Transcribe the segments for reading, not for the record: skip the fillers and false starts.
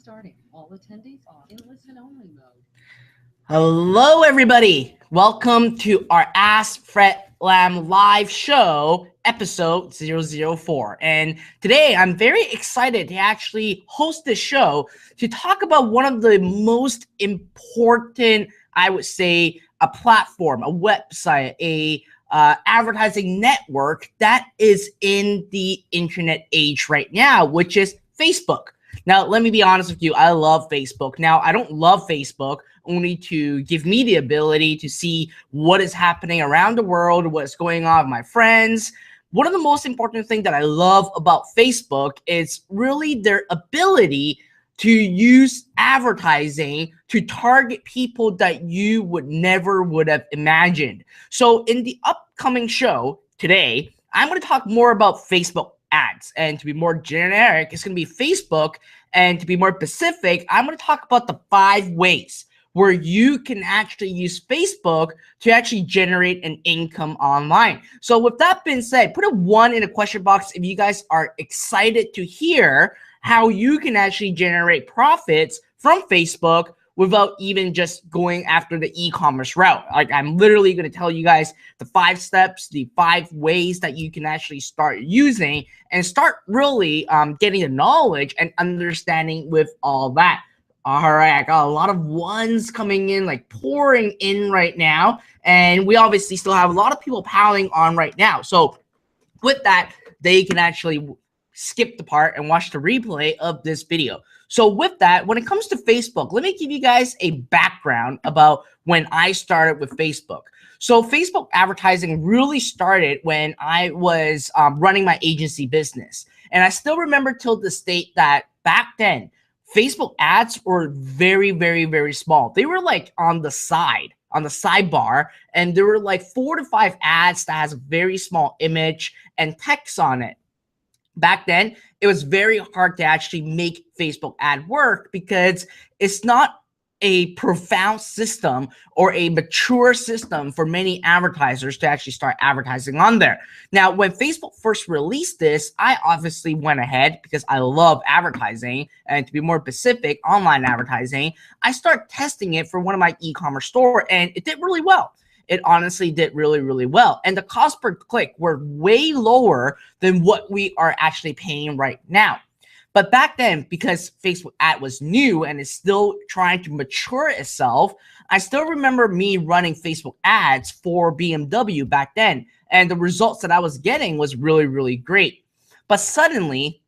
starting. All attendees are in listen-only mode. Hello, everybody. Welcome to our Ask Fred Lam live show, episode 004. And today I'm very excited to actually host this show to talk about one of the most important, I would say, a platform, a website, a advertising network that is in the internet age right now, which is Facebook. Now, let me be honest with you. I love Facebook. Now, I don't love Facebook only to give me the ability to see what is happening around the world, what's going on with my friends. One of the most important things that I love about Facebook is really their ability to use advertising to target people that you would have imagined. So in the upcoming show today, I'm going to talk more about Facebook ads. And to be more generic, it's going to be Facebook. And to be more specific, I'm going to talk about the 5 ways where you can actually use Facebook to actually generate an income online. So with that being said, put a 1 in the question box if you guys are excited to hear how you can actually generate profits from Facebook without even just going after the e-commerce route. Like, I'm literally going to tell you guys the 5 steps, the 5 ways that you can actually start using and start really getting the knowledge and understanding with all that. All right, I got a lot of 1s coming in, like pouring in right now. And we obviously still have a lot of people piling on right now. So with that, they can actually skip the part and watch the replay of this video. So with that, when it comes to Facebook, let me give you guys a background about when I started with Facebook. So Facebook advertising really started when I was running my agency business. And I still remember till this date that back then, Facebook ads were very, very, very small. They were like on the sidebar, and there were like 4 to 5 ads that has a very small image and text on it. Back then, it was very hard to actually make Facebook ad work because it's not a profound system or a mature system for many advertisers to actually start advertising on there. Now, when Facebook first released this, I obviously went ahead because I love advertising, and to be more specific, online advertising. I started testing it for one of my e-commerce store, and it did really well. It honestly did really, really well. And the cost per click were way lower than what we are actually paying right now. But back then, because Facebook ad was new and is still trying to mature itself, I still remember me running Facebook ads for BMW back then. And the results that I was getting was really, really great. But suddenly,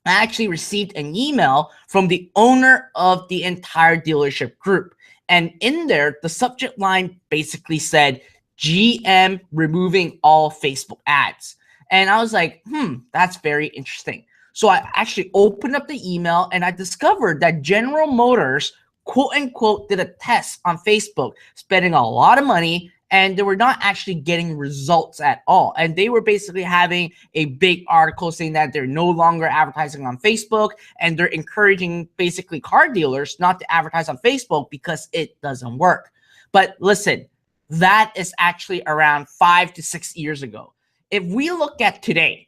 I actually received an email from the owner of the entire dealership group. And in there, the subject line basically said, GM removing all Facebook ads. And I was like, that's very interesting. So I actually opened up the email and I discovered that General Motors, quote unquote, did a test on Facebook, spending a lot of money, and they were not actually getting results at all. And they were basically having a big article saying that they're no longer advertising on Facebook, and they're encouraging basically car dealers not to advertise on Facebook because it doesn't work. But listen, that is actually around 5 to 6 years ago. If we look at today,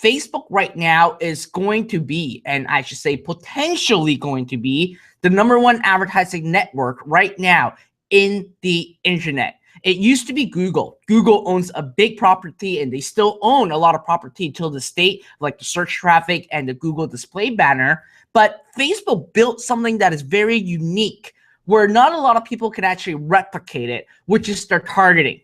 Facebook right now is going to be, and I should say potentially going to be, the #1 advertising network right now in the internet. It used to be Google. Google owns a big property, and they still own a lot of property till this date, like the search traffic and the Google display banner. But Facebook built something that is very unique, where not a lot of people can actually replicate it, which is their targeting.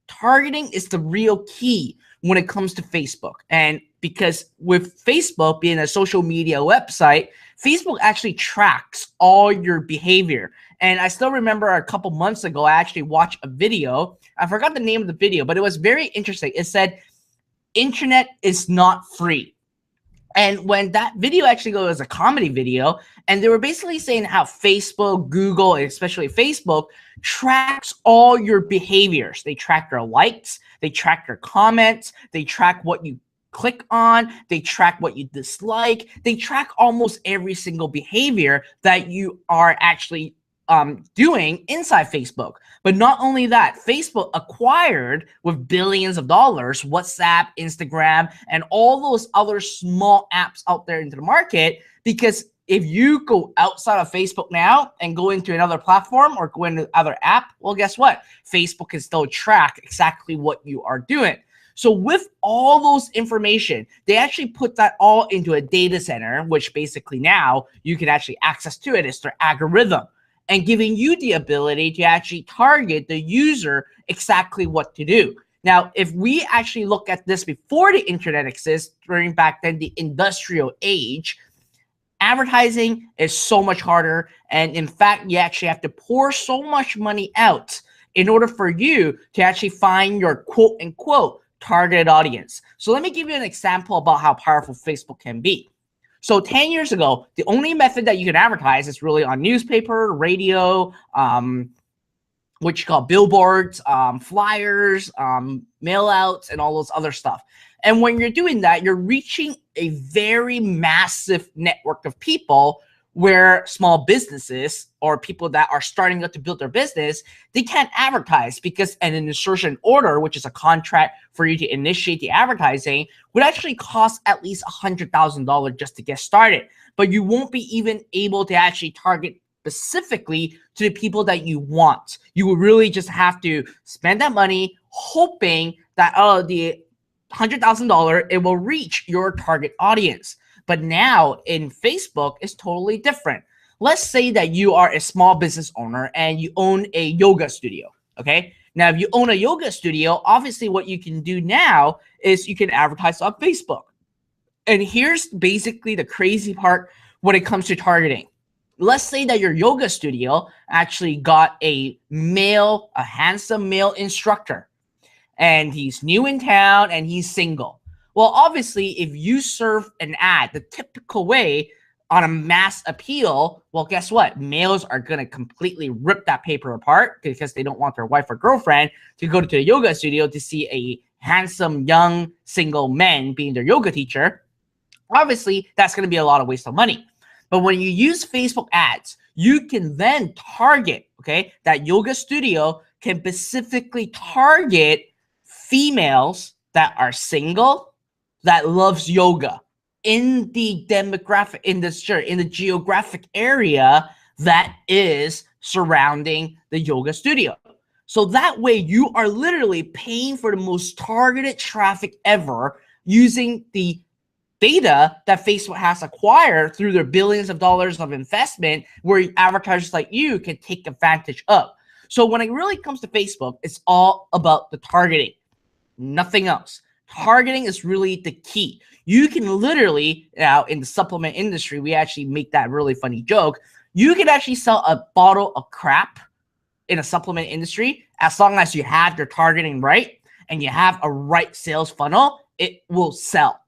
Targeting is the real key when it comes to Facebook. And because with Facebook being a social media website, Facebook actually tracks all your behavior. And I still remember a couple months ago, I actually watched a video. I forgot the name of the video, but it was very interesting. It said, internet is not free. And when that video actually goes as a comedy video, and they were basically saying how Facebook, Google, and especially Facebook tracks all your behaviors. They track your likes, they track your comments, they track what you click on, they track what you dislike, they track almost every single behavior that you are actually doing inside Facebook. But not only that, Facebook acquired with billions of dollars WhatsApp, Instagram, and all those other small apps out there into the market because if you go outside of Facebook now and go into another platform or go into other app, well, guess what? Facebook can still track exactly what you are doing. So with all those information, they actually put that all into a data center, which basically now you can actually access to it. It's their algorithm and giving you the ability to actually target the user exactly what to do. Now, if we actually look at this before the internet exists, during back then the industrial age, advertising is so much harder. And in fact, you actually have to pour so much money out in order for you to actually find your quote unquote targeted audience. So let me give you an example about how powerful Facebook can be. So 10 years ago, the only method that you can advertise is really on newspaper, radio, what you call billboards, flyers, mail outs, and all those other stuff. And when you're doing that, you're reaching a very massive network of people where small businesses or people that are starting out to build their business, they can't advertise because an insertion order, which is a contract for you to initiate the advertising, would actually cost at least $100,000 just to get started. But you won't be even able to actually target specifically to the people that you want. You will really just have to spend that money hoping that the $100,000, it will reach your target audience. But now in Facebook, it's totally different. Let's say that you are a small business owner and you own a yoga studio, okay? Now, if you own a yoga studio, obviously what you can do now is you can advertise on Facebook. And here's basically the crazy part when it comes to targeting. Let's say that your yoga studio actually got a handsome male instructor, and he's new in town and he's single. Well, obviously, if you serve an ad the typical way on a mass appeal, well, guess what? Males are going to completely rip that paper apart because they don't want their wife or girlfriend to go to the yoga studio to see a handsome, young, single man being their yoga teacher. Obviously, that's going to be a lot of waste of money. But when you use Facebook ads, you can then target, okay, that yoga studio can specifically target females that are single, that loves yoga in the demographic, in the geographic area that is surrounding the yoga studio. So that way you are literally paying for the most targeted traffic ever using the data that Facebook has acquired through their billions of dollars of investment, where advertisers like you can take advantage of. So when it really comes to Facebook, it's all about the targeting, nothing else. Targeting is really the key. You can literally, now in the supplement industry, we actually make that really funny joke. You can actually sell a bottle of crap in a supplement industry as long as you have your targeting right and you have a right sales funnel. It will sell.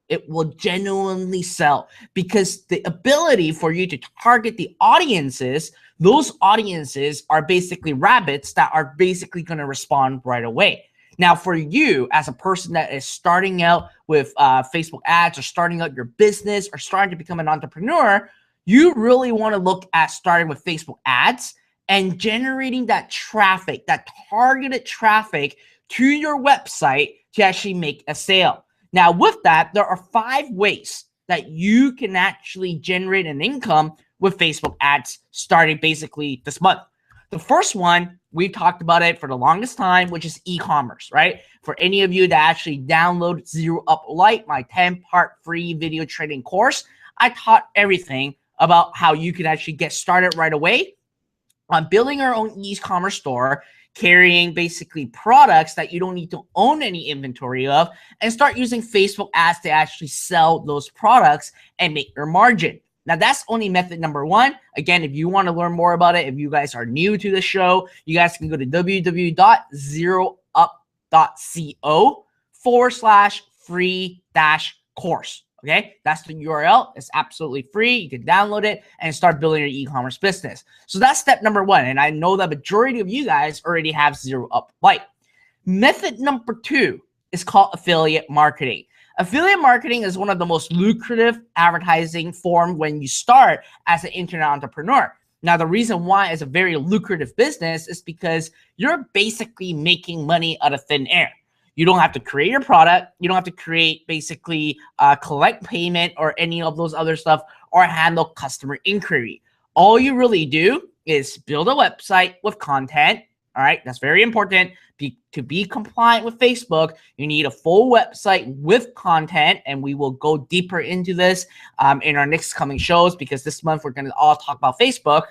It will genuinely sell because the ability for you to target the audiences, those audiences are basically rabbits that are basically going to respond right away. Now, for you as a person that is starting out with Facebook ads or starting out your business or starting to become an entrepreneur, you really want to look at starting with Facebook ads and generating that traffic, that targeted traffic to your website to actually make a sale. Now, with that, there are 5 ways that you can actually generate an income with Facebook ads starting basically this month. The first one, we've talked about it for the longest time, which is e-commerce, right? For any of you that actually download Zero Up Lite, my 10-part free video training course, I taught everything about how you can actually get started right away on building your own e-commerce store, carrying basically products that you don't need to own any inventory of, and start using Facebook ads to actually sell those products and make your margin. Now, that's only method number 1. Again, if you want to learn more about it, if you guys are new to the show, you guys can go to www.zeroup.co/free-course. Okay, that's the URL. It's absolutely free. You can download it and start building your e-commerce business. So that's step number 1. And I know the majority of you guys already have Zero Up Lite. Method number 2 is called affiliate marketing. Affiliate marketing is one of the most lucrative advertising form when you start as an internet entrepreneur. Now, the reason why it's a very lucrative business is because you're basically making money out of thin air. You don't have to create your product. You don't have to create basically collect payment or any of those other stuff or handle customer inquiry. All you really do is build a website with content. All right, that's very important. To be compliant with Facebook, you need a full website with content, and we will go deeper into this in our next coming shows, because this month we're going to all talk about Facebook.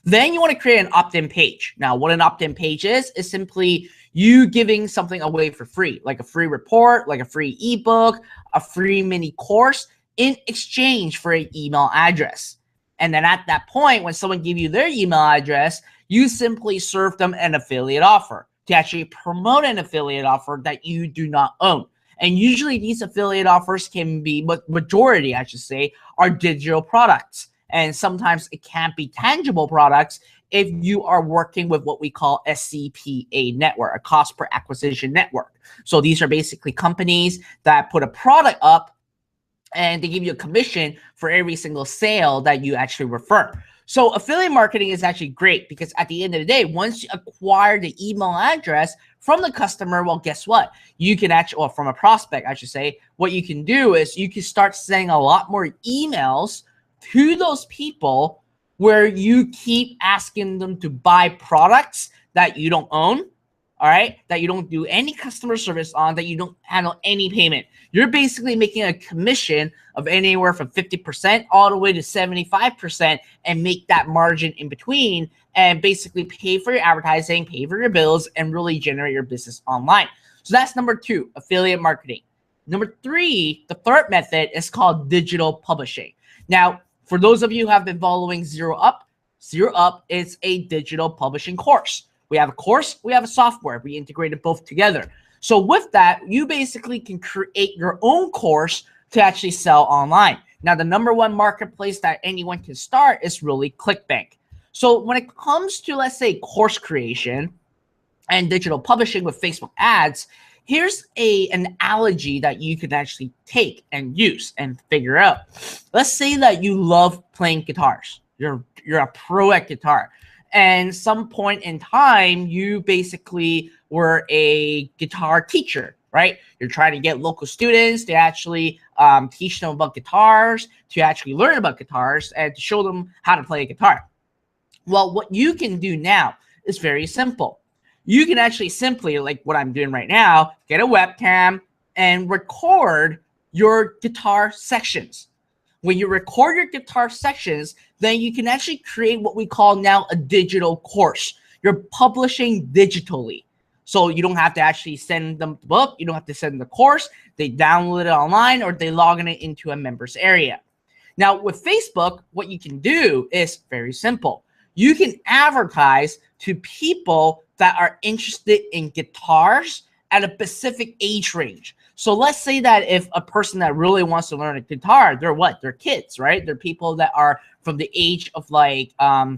Then you want to create an opt-in page. Now, what an opt-in page is simply you giving something away for free, like a free report, like a free ebook, a free mini course in exchange for an email address. And then at that point, when someone gives you their email address, you simply serve them an affiliate offer to actually promote an affiliate offer that you do not own. And usually these affiliate offers can be, but majority, I should say, are digital products. And sometimes it can't be tangible products if you are working with what we call a CPA network, a cost per acquisition network. So these are basically companies that put a product up and they give you a commission for every single sale that you actually refer. So affiliate marketing is actually great, because at the end of the day, once you acquire the email address from the customer, well, guess what? You can actually, or from a prospect, I should say, what you can do is you can start sending a lot more emails to those people where you keep asking them to buy products that you don't own, all right, that you don't do any customer service on, that you don't handle any payment. You're basically making a commission of anywhere from 50% all the way to 75% and make that margin in between and basically pay for your advertising, pay for your bills, and really generate your business online. So that's number 2, affiliate marketing. Number 3, the third method is called digital publishing. Now, for those of you who have been following Zero Up is a digital publishing course. We have a course, we have a software. We integrated both together. So with that, you basically can create your own course to actually sell online. Now, the number one marketplace that anyone can start is really ClickBank. So when it comes to, let's say, course creation and digital publishing with Facebook ads, here's an analogy that you can actually take and use and figure out. Let's say that you love playing guitars. You're a pro at guitar. And some point in time, you basically were a guitar teacher, right? You're trying to get local students to actually teach them about guitars, to actually learn about guitars, and to show them how to play a guitar. Well, what you can do now is very simple. You can actually simply, like what I'm doing right now, get a webcam and record your guitar sections. When you record your guitar sections, then you can actually create what we call now a digital course. You're publishing digitally. So you don't have to actually send them the book. You don't have to send them the course. They download it online or they log in it into a members area. Now with Facebook, what you can do is very simple. You can advertise to people that are interested in guitars at a specific age range. So let's say that if a person that really wants to learn a guitar, they're what? They're kids, right? They're people that are from the age of like, I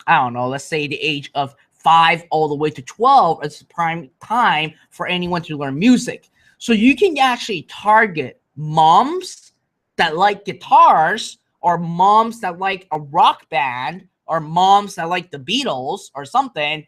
don't know, let's say the age of 5 all the way to 12 is the prime time for anyone to learn music. So you can actually target moms that like guitars, or moms that like a rock band, or moms that like the Beatles or something,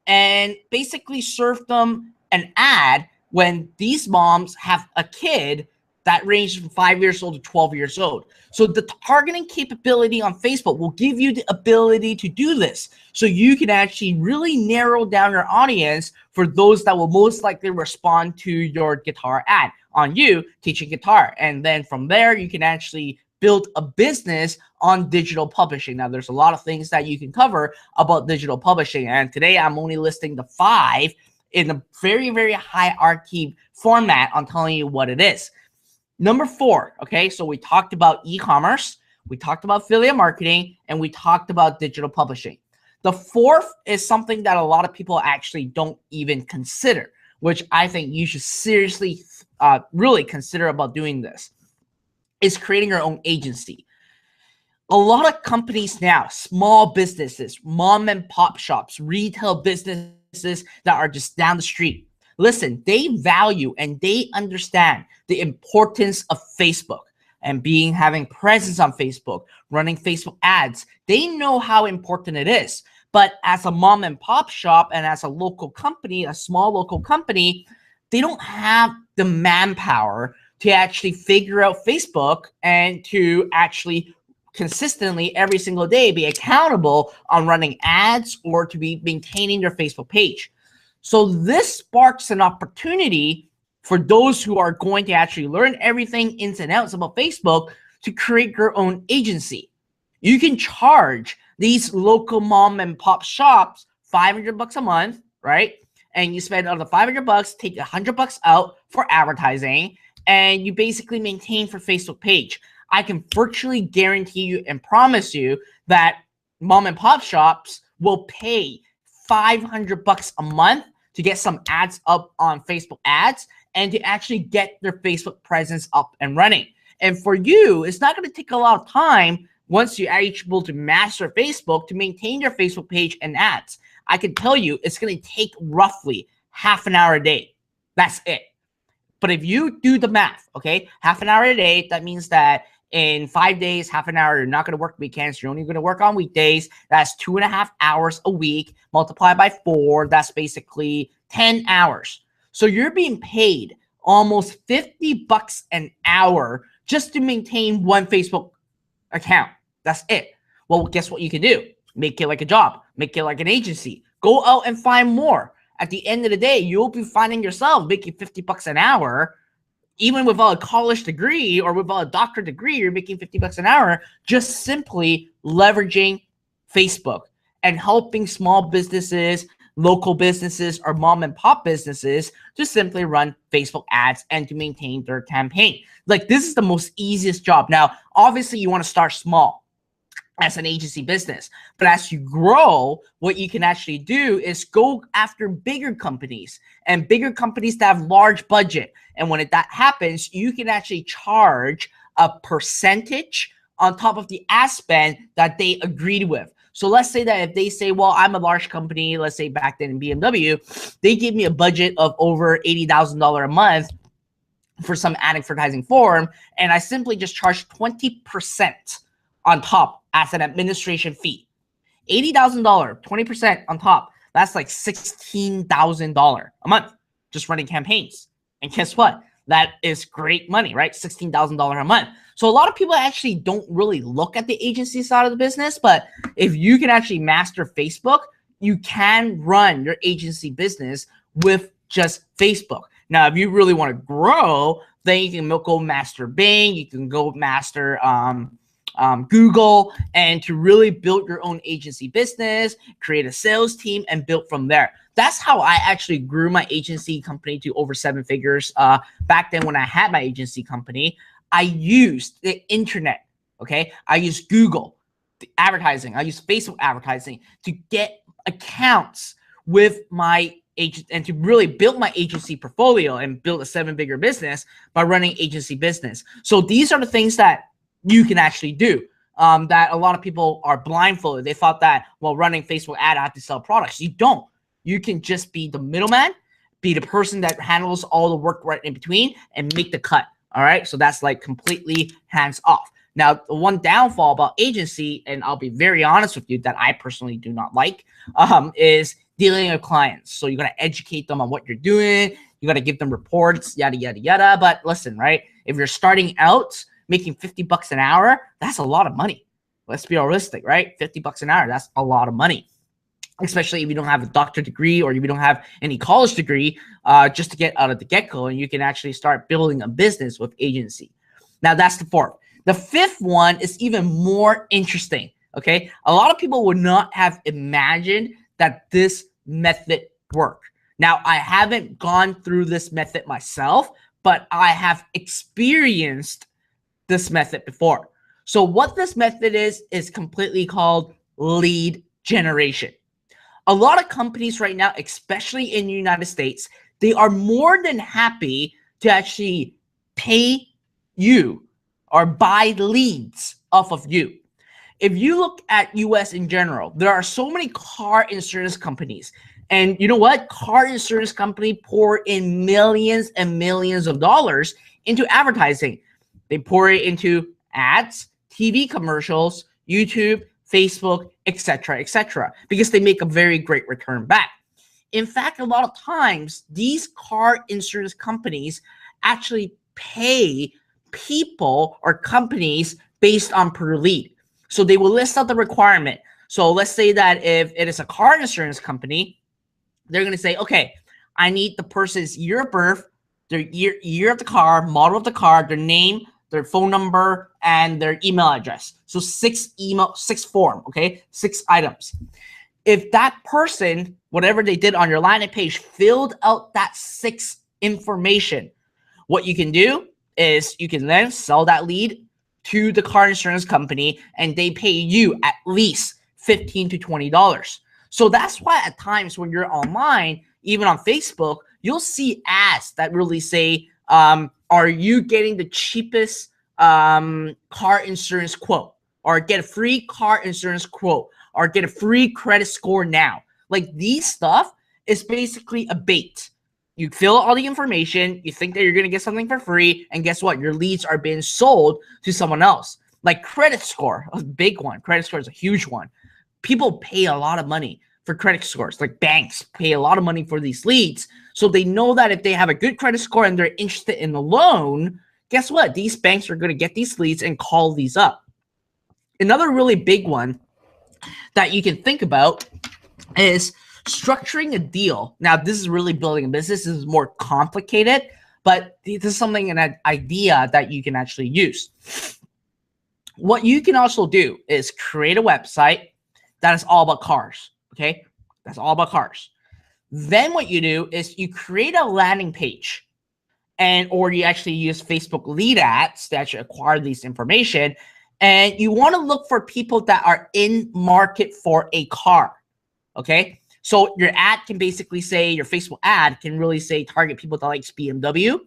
and basically serve them an ad when these moms have a kid that ranges from 5 years old to 12 years old. So the targeting capability on Facebook will give you the ability to do this. So you can actually really narrow down your audience for those that will most likely respond to your guitar ad on you teaching guitar. And then from there, you can actually build a business on digital publishing. Now, there's a lot of things that you can cover about digital publishing. And today I'm only listing the 5 in a very, very hierarchy format on telling you what it is. Number 4, okay, so we talked about e-commerce, we talked about affiliate marketing, and we talked about digital publishing. The 4th is something that a lot of people actually don't even consider, which I think you should seriously really consider about doing this, is creating your own agency. A lot of companies now, small businesses, mom and pop shops, retail businesses that are just down the street, listen, they value and they understand the importance of Facebook and having presence on Facebook, running Facebook ads. They know how important it is. But as a mom and pop shop and as a local company, a small local company, they don't have the manpower to actually figure out Facebook and to actually consistently every single day be accountable on running ads or to be maintaining their Facebook page. So this sparks an opportunity for those who are going to actually learn everything ins and outs about Facebook to create your own agency. You can charge these local mom and pop shops $500 a month, right? And you spend out of the $500, take $100 out for advertising, and you basically maintain for Facebook page. I can virtually guarantee you and promise you that mom and pop shops will pay $500 a month to get some ads up on Facebook ads and to actually get their Facebook presence up and running. And for you, it's not going to take a lot of time once you are able to master Facebook to maintain your Facebook page and ads. I can tell you it's going to take roughly half an hour a day. That's it. But if you do the math, okay, half an hour a day, that means that in 5 days, half an hour, you're not going to work weekends. You're only going to work on weekdays. That's 2.5 hours a week. Multiplied by 4, that's basically 10 hours. So you're being paid almost $50 an hour just to maintain one Facebook account. That's it. Well, guess what you can do? Make it like a job. Make it like an agency. Go out and find more. At the end of the day, you'll be finding yourself making $50 an hour. Even without a college degree or without a doctorate degree, you're making $50 an hour just simply leveraging Facebook and helping small businesses, local businesses, or mom and pop businesses to simply run Facebook ads and to maintain their campaign. Like, this is the most easiest job. Now, obviously, you want to start small as an agency business, but as you grow, what you can actually do is go after bigger companies and bigger companies that have large budget. And when that happens, you can actually charge a percentage on top of the ad spend that they agreed with. So let's say that if they say, well, I'm a large company, let's say back then in BMW, they give me a budget of over $80,000 a month for some advertising form, and I simply just charge 20% on top as an administration fee. $80,000, 20% on top. That's like $16,000 a month just running campaigns. And guess what? That is great money, right? $16,000 a month. So a lot of people actually don't really look at the agency side of the business, but if you can actually master Facebook, you can run your agency business with just Facebook. Now, if you really want to grow, then you can go master Bing, you can go master Google, and to really build your own agency business, create a sales team, and build from there. That's how I actually grew my agency company to over 7 figures. Back then when I had my agency company, I used the internet, okay? I used Google advertising. I used Facebook advertising to get accounts with my agent and to really build my agency portfolio and build a 7-figure business by running agency business. So these are the things that you can actually do that a lot of people are blindfolded. They thought that, well, running Facebook ad, I have to sell products. You don't. You can just be the middleman, be the person that handles all the work right in between and make the cut. All right. So that's like completely hands off. Now, the one downfall about agency, and I'll be very honest with you that I personally do not like, is dealing with clients. So you got to educate them on what you're doing. You got to give them reports, yada, yada, yada. But listen, right? If you're starting out making $50 an hour, that's a lot of money. Let's be realistic, right? $50 an hour, that's a lot of money. Especially if you don't have a doctorate degree or if you don't have any college degree, just to get out of the get-go, and you can actually start building a business with agency. Now, that's the 4th. The 5th one is even more interesting, okay? A lot of people would not have imagined that this method worked. Now, I haven't gone through this method myself, but I have experienced this method before. So what this method is completely called lead generation. A lot of companies right now, especially in the United States, they are more than happy to actually pay you or buy leads off of you. If you look at US in general, there are so many car insurance companies. And you know what? Car insurance company pour in millions and millions of dollars into advertising. They pour it into ads, TV commercials, YouTube, Facebook, etc., because they make a very great return back. In fact, a lot of times, these car insurance companies actually pay people or companies based on per lead. So they will list out the requirement. So let's say that if it is a car insurance company, they're going to say, okay, I need the person's year of birth, their year of the car, model of the car, their name, their phone number, and their email address. So 6 form, okay? 6 items. If that person, whatever they did on your landing page, filled out that 6 information, what you can do is you can then sell that lead to the car insurance company, and they pay you at least $15 to $20. So that's why at times when you're online, even on Facebook, you'll see ads that really say, are you getting the cheapest car insurance quote? Or get a free car insurance quote? Or get a free credit score now? Like, these stuff is basically a bait. You fill all the information, you think that you're going to get something for free, and guess what? Your leads are being sold to someone else. Like credit score, a big one. Credit score is a huge one. People pay a lot of money for credit scores. Like banks pay a lot of money for these leads. So they know that if they have a good credit score and they're interested in the loan, guess what? These banks are going to get these leads and call these up. Another really big one that you can think about is structuring a deal. Now, this is really building a business. This is more complicated, but this is something, an idea that you can actually use. What you can also do is create a website that is all about cars, okay? That's all about cars. Then what you do is you create a landing page, or you actually use Facebook lead ads to actually acquire this information, and you want to look for people that are in market for a car, okay? So your ad can basically say, your Facebook ad can really say target people that likes BMW,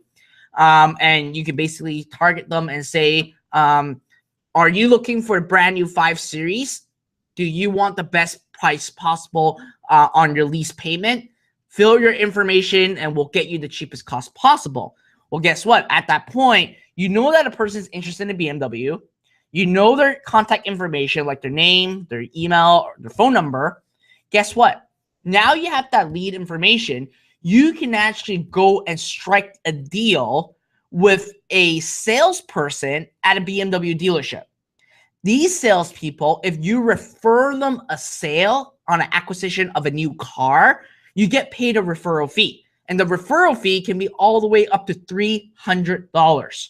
and you can basically target them and say, are you looking for a brand new 5 Series? Do you want the best price possible on your lease payment? Fill your information and we'll get you the cheapest cost possible. Well, guess what? At that point, you know that a person's interested in a BMW. You know their contact information, like their name, their email, or their phone number. Guess what? Now you have that lead information. You can actually go and strike a deal with a salesperson at a BMW dealership. These salespeople, if you refer them a sale on an acquisition of a new car, you get paid a referral fee. And the referral fee can be all the way up to $300.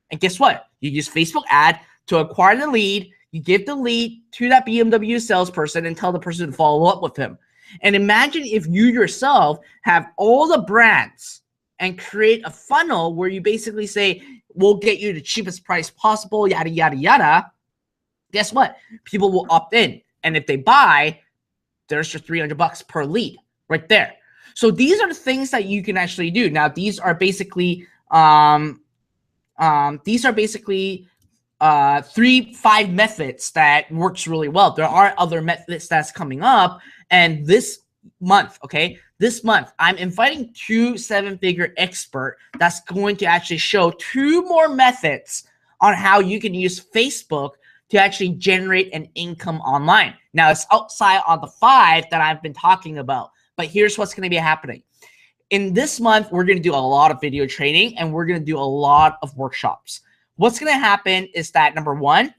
And guess what? You use Facebook ad to acquire the lead. You give the lead to that BMW salesperson and tell the person to follow up with him. And imagine if you yourself have all the brands and create a funnel where you basically say, we'll get you the cheapest price possible, yada, yada, yada. Guess what? People will opt in. And if they buy, there's your $300 per lead right there. So these are the things that you can actually do. Now, these are basically 3-5 methods that works really well. There are other methods that's coming up. And this month, okay, I'm inviting 2 7-figure experts that's going to actually show 2 more methods on how you can use Facebook to actually generate an income online. Now, it's outside on the 5 that I've been talking about, but here's what's going to be happening. In this month, we're going to do a lot of video training and we're going to do a lot of workshops. What's going to happen is that, number 1,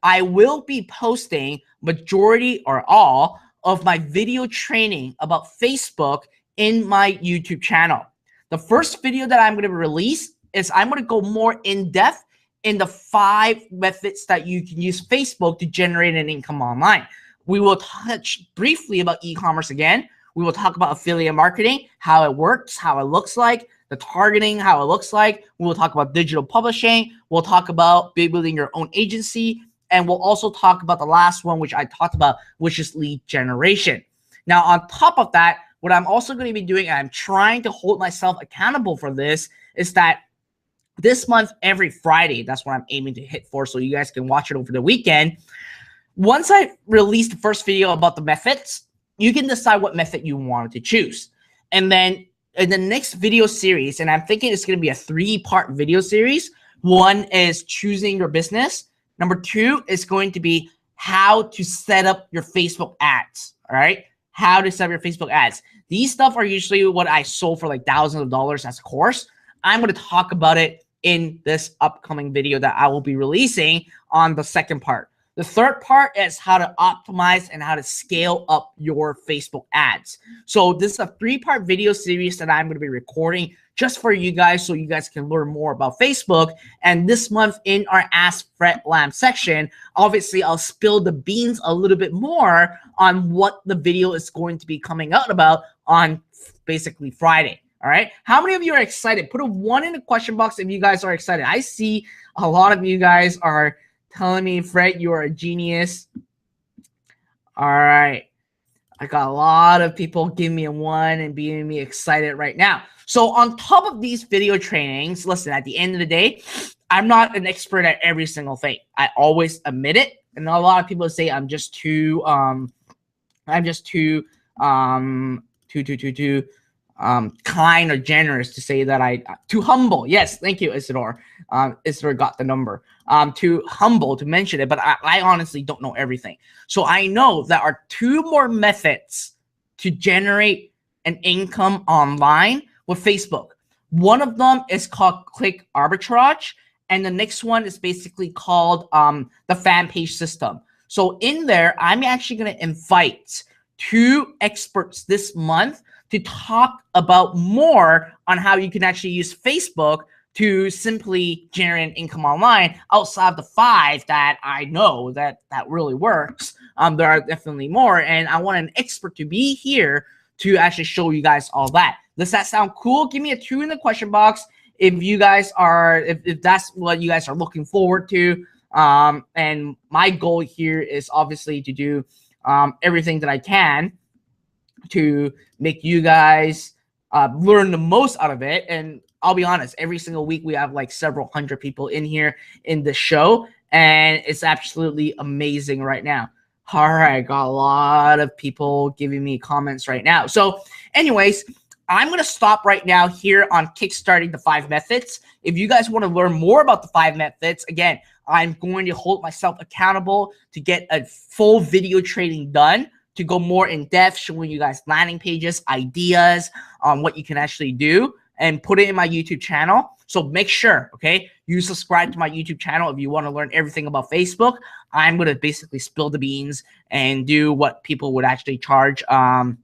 I will be posting majority or all of my video training about Facebook in my YouTube channel. The first video that I'm going to release is I'm going to go more in depth in the 5 methods that you can use Facebook to generate an income online. We will touch briefly about e-commerce again. We will talk about affiliate marketing, how it works, how it looks like, the targeting, how it looks like. We will talk about digital publishing. We'll talk about building your own agency. And we'll also talk about the last one, which I talked about, which is lead generation. Now, on top of that, what I'm also going to be doing, and I'm trying to hold myself accountable for this, is that this month, every Friday, that's what I'm aiming to hit for, so you guys can watch it over the weekend. Once I release the first video about the methods, you can decide what method you want to choose. And then in the next video series, and I'm thinking it's going to be a 3-part video series. 1 is choosing your business. Number 2 is going to be how to set up your Facebook ads, all right? How to set up your Facebook ads. These stuff are usually what I sold for like thousands of dollars as a course. I'm going to talk about it in this upcoming video that I will be releasing on the second part. The third part is how to optimize and how to scale up your Facebook ads. So this is a 3-part video series that I'm going to be recording just for you guys so you guys can learn more about Facebook. And this month in our Ask Fred Lam section, obviously I'll spill the beans a little bit more on what the video is going to be coming out about on basically Friday. All right. How many of you are excited? Put a 1 in the question box if you guys are excited. I see a lot of you guys are telling me, Fred, you are a genius. All right. I got a lot of people giving me a 1 and being me excited right now. So on top of these video trainings, listen, at the end of the day, I'm not an expert at every single thing. I always admit it. And a lot of people say I'm just too kind or generous to say that too humble. Yes, thank you, Isidore. Isidore got the number. Too humble to mention it, but I honestly don't know everything. So I know there are 2 more methods to generate an income online with Facebook. One of them is called click arbitrage, and the next one is basically called the fan page system. So in there, I'm actually going to invite 2 experts this month to talk about more on how you can actually use Facebook to simply generate income online outside of the 5 that I know that really works. There are definitely more, and I want an expert to be here to actually show you guys all that. Does that sound cool? Give me a 2 in the question box if you guys are, if that's what you guys are looking forward to. And my goal here is obviously to do everything that I can to make you guys learn the most out of it. And I'll be honest, every single week we have like several hundred people in here in the show, and it's absolutely amazing right now. All right, got a lot of people giving me comments right now. So anyways, I'm going to stop right now here on kickstarting the 5 methods. If you guys want to learn more about the 5 methods, again, I'm going to hold myself accountable to get a full video training done, to go more in depth, showing you guys landing pages, ideas on what you can actually do, and put it in my YouTube channel. So make sure, okay, you subscribe to my YouTube channel if you want to learn everything about Facebook. I'm going to basically spill the beans and do what people would actually charge a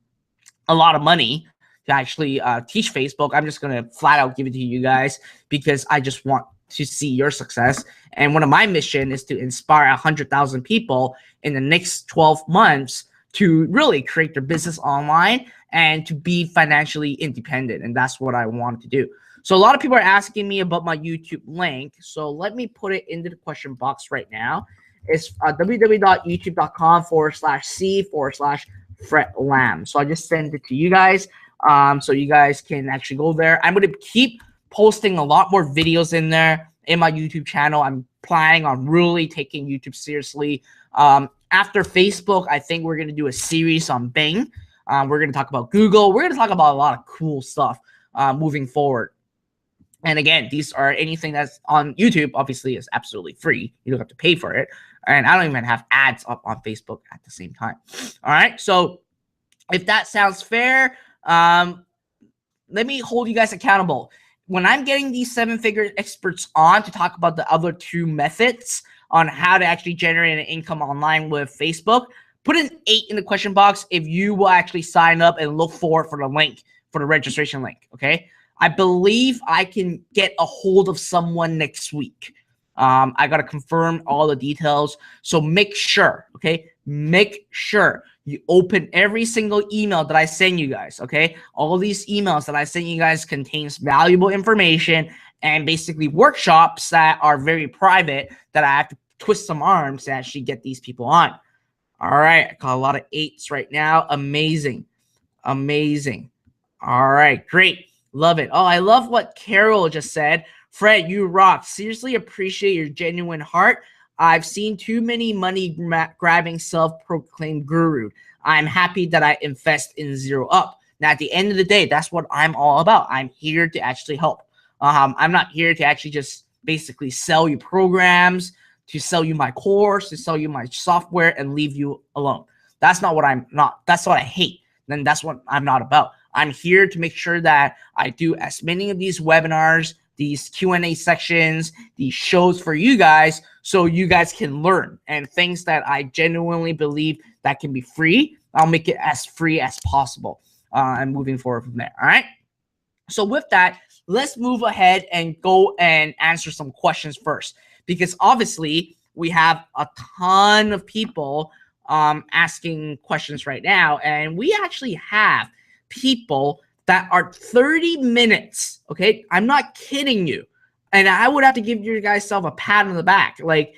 lot of money to actually teach Facebook. I'm just going to flat out give it to you guys because I just want to see your success. And one of my mission is to inspire 100,000 people in the next 12 months to really create their business online and to be financially independent. And that's what I want to do. So a lot of people are asking me about my YouTube link. So let me put it into the question box right now. It's www.youtube.com/c/Fred Lam. So I just sent it to you guys. So you guys can actually go there. I'm going to keep posting a lot more videos in there in my YouTube channel. I'm planning on really taking YouTube seriously. After Facebook, I think we're going to do a series on Bing. We're going to talk about Google. We're going to talk about a lot of cool stuff moving forward. And again, these are anything that's on YouTube, obviously, is absolutely free. You don't have to pay for it. And I don't even have ads up on Facebook at the same time. All right. So if that sounds fair, let me hold you guys accountable. When I'm getting these 7-figure experts on to talk about the other 2 methods on how to actually generate an income online with Facebook, put an 8 in the question box if you will actually sign up and look forward for the link, for the registration link, okay? I believe I can get a hold of someone next week. I got to confirm all the details. So make sure, okay? Make sure you open every single email that I send you guys, okay? All these emails that I send you guys contains valuable information and basically workshops that are very private that I have to twist some arms to actually get these people on. All right, I got a lot of 8s right now. Amazing. Amazing. All right, great. Love it. Oh, I love what Carol just said. Fred, you rock. Seriously appreciate your genuine heart. I've seen too many money-grabbing self-proclaimed guru. I'm happy that I invest in Zero Up. Now, at the end of the day, that's what I'm all about. I'm here to actually help. I'm not here to actually just basically sell you programs, to sell you my course, to sell you my software and leave you alone. That's not what I'm not. That's what I hate. then that's what I'm not about. I'm here to make sure that I do as many of these webinars, these Q&A sections, these shows for you guys, so you guys can learn, and things that I genuinely believe that can be free, I'll make it as free as possible. And moving forward from there. All right. So with that, let's move ahead and go and answer some questions first, because obviously we have a ton of people asking questions right now, and we actually have people that are 30 minutes. Okay, I'm not kidding you, and I would have to give you guys self a pat on the back, like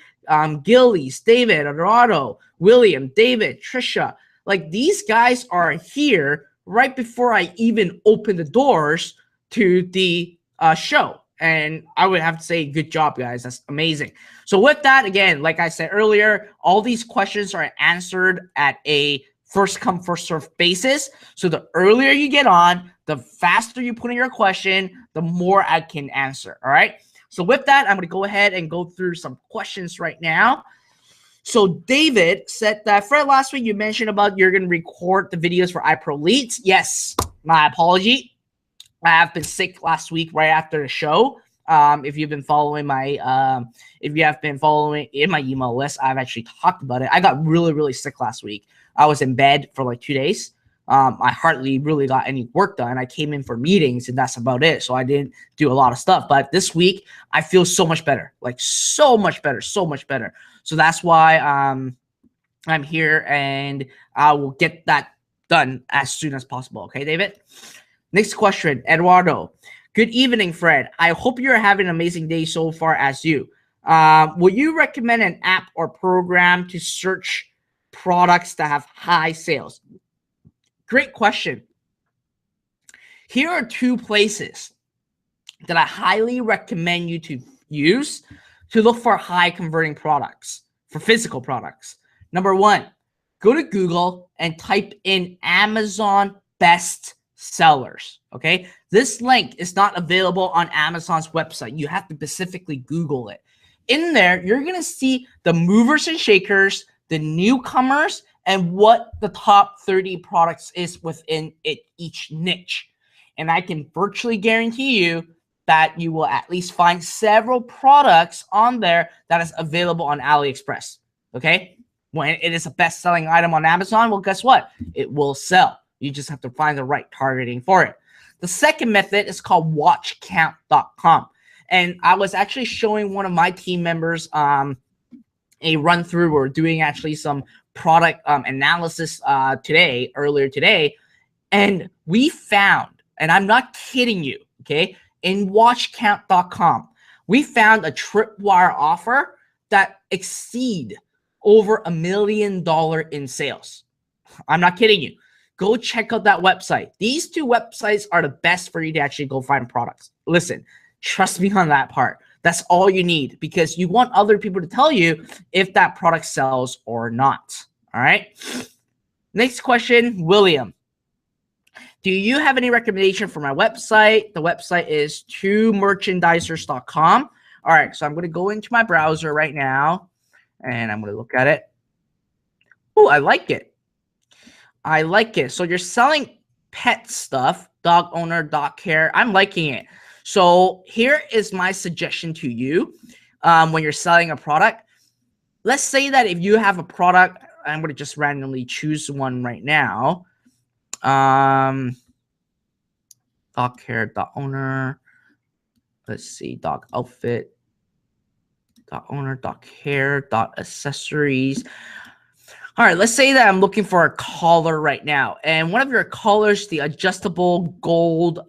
Gillies, David, Eduardo, William, David, Trisha. Like, these guys are here right before I even open the doors to the show. And I would have to say, good job, guys. That's amazing. So with that, again, like I said earlier, all these questions are answered at a first come, first serve basis. So the earlier you get on, the faster you put in your question, the more I can answer. All right. So with that, I'm going to go ahead and go through some questions right now. So David said that, Fred, last week you mentioned about you're going to record the videos for iPro Leads. Yes, my apology. I have been sick last week right after the show. If you've been following my, if you have been following in my email list, I've actually talked about it. I got really, really sick last week. I was in bed for like 2 days. I hardly really got any work done. I came in for meetings and that's about it. So I didn't do a lot of stuff. But this week I feel so much better, like so much better, so much better. So that's why I'm here, and I will get that done as soon as possible. Okay, David? Next question, Eduardo. Good evening, Fred. I hope you're having an amazing day so far as you. Will you recommend an app or program to search products that have high sales? Great question. Here are 2 places that I highly recommend you to use to look for high converting products, for physical products. Number 1, go to Google and type in Amazon best sellers. Okay, this link is not available on Amazon's website. You have to specifically Google it. In there, you're gonna see the movers and shakers, the newcomers, and what the top 30 products is within it, each niche. And I can virtually guarantee you that you will at least find several products on there that is available on AliExpress. Okay, when it is a best-selling item on Amazon, well, guess what? It will sell. You just have to find the right targeting for it. The second method is called watchcount.com. And I was actually showing one of my team members a run through. We're doing actually some product analysis earlier today. And we found, and I'm not kidding you, okay, in watchcount.com, we found a tripwire offer that exceed over $1 million in sales. I'm not kidding you. Go check out that website. These 2 websites are the best for you to actually go find products. Listen, trust me on that part. That's all you need, because you want other people to tell you if that product sells or not. All right. Next question, William. Do you have any recommendation for my website? The website is 2merchandisers.com. All right. So I'm going to go into my browser right now, and I'm going to look at it. Oh, I like it. I like it. So you're selling pet stuff, dog owner, dog care. I'm liking it. So here is my suggestion to you when you're selling a product. Let's say that if you have a product, I'm going to just randomly choose one right now. Dog care, dog owner. Let's see, dog outfit, dog owner, dog care, dog accessories. All right, let's say that I'm looking for a collar right now, and one of your collars, the adjustable gold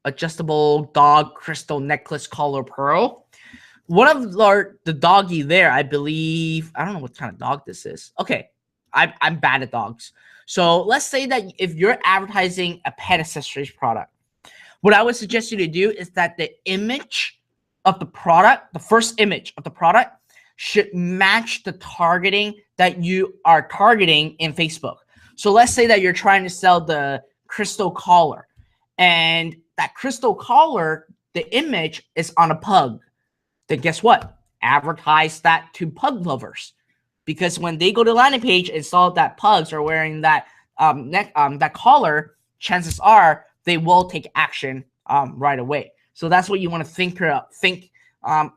adjustable dog crystal necklace collar pearl. One of the doggy there, I believe, I don't know what kind of dog this is. Okay, I'm bad at dogs. So let's say that if you're advertising a pet accessories product, what I would suggest you to do is that the image of the product, the first image of the product, should match the targeting that you are targeting in Facebook. So let's say that you're trying to sell the crystal collar, and that crystal collar, the image is on a pug. Then guess what? Advertise that to pug lovers. because when they go to the landing page and saw that pugs are wearing that that collar, chances are they will take action right away. So that's what you want to think. Let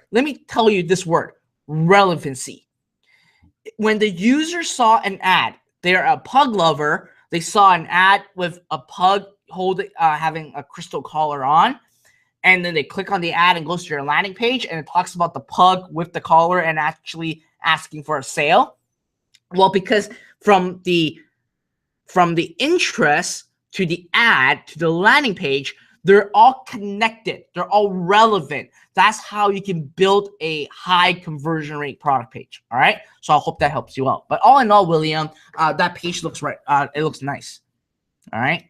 me tell you this word: relevancy. When the user saw an ad, they're a pug lover. They saw an ad with a pug having a crystal collar on, and then they click on the ad and goes to your landing page, and it talks about the pug with the collar and actually asking for a sale. Well, because from the interest to the ad to the landing page, they're all connected. They're all relevant. That's how you can build a high conversion rate product page. All right. So I hope that helps you out. But all in all, William, that page looks right. It looks nice. All right.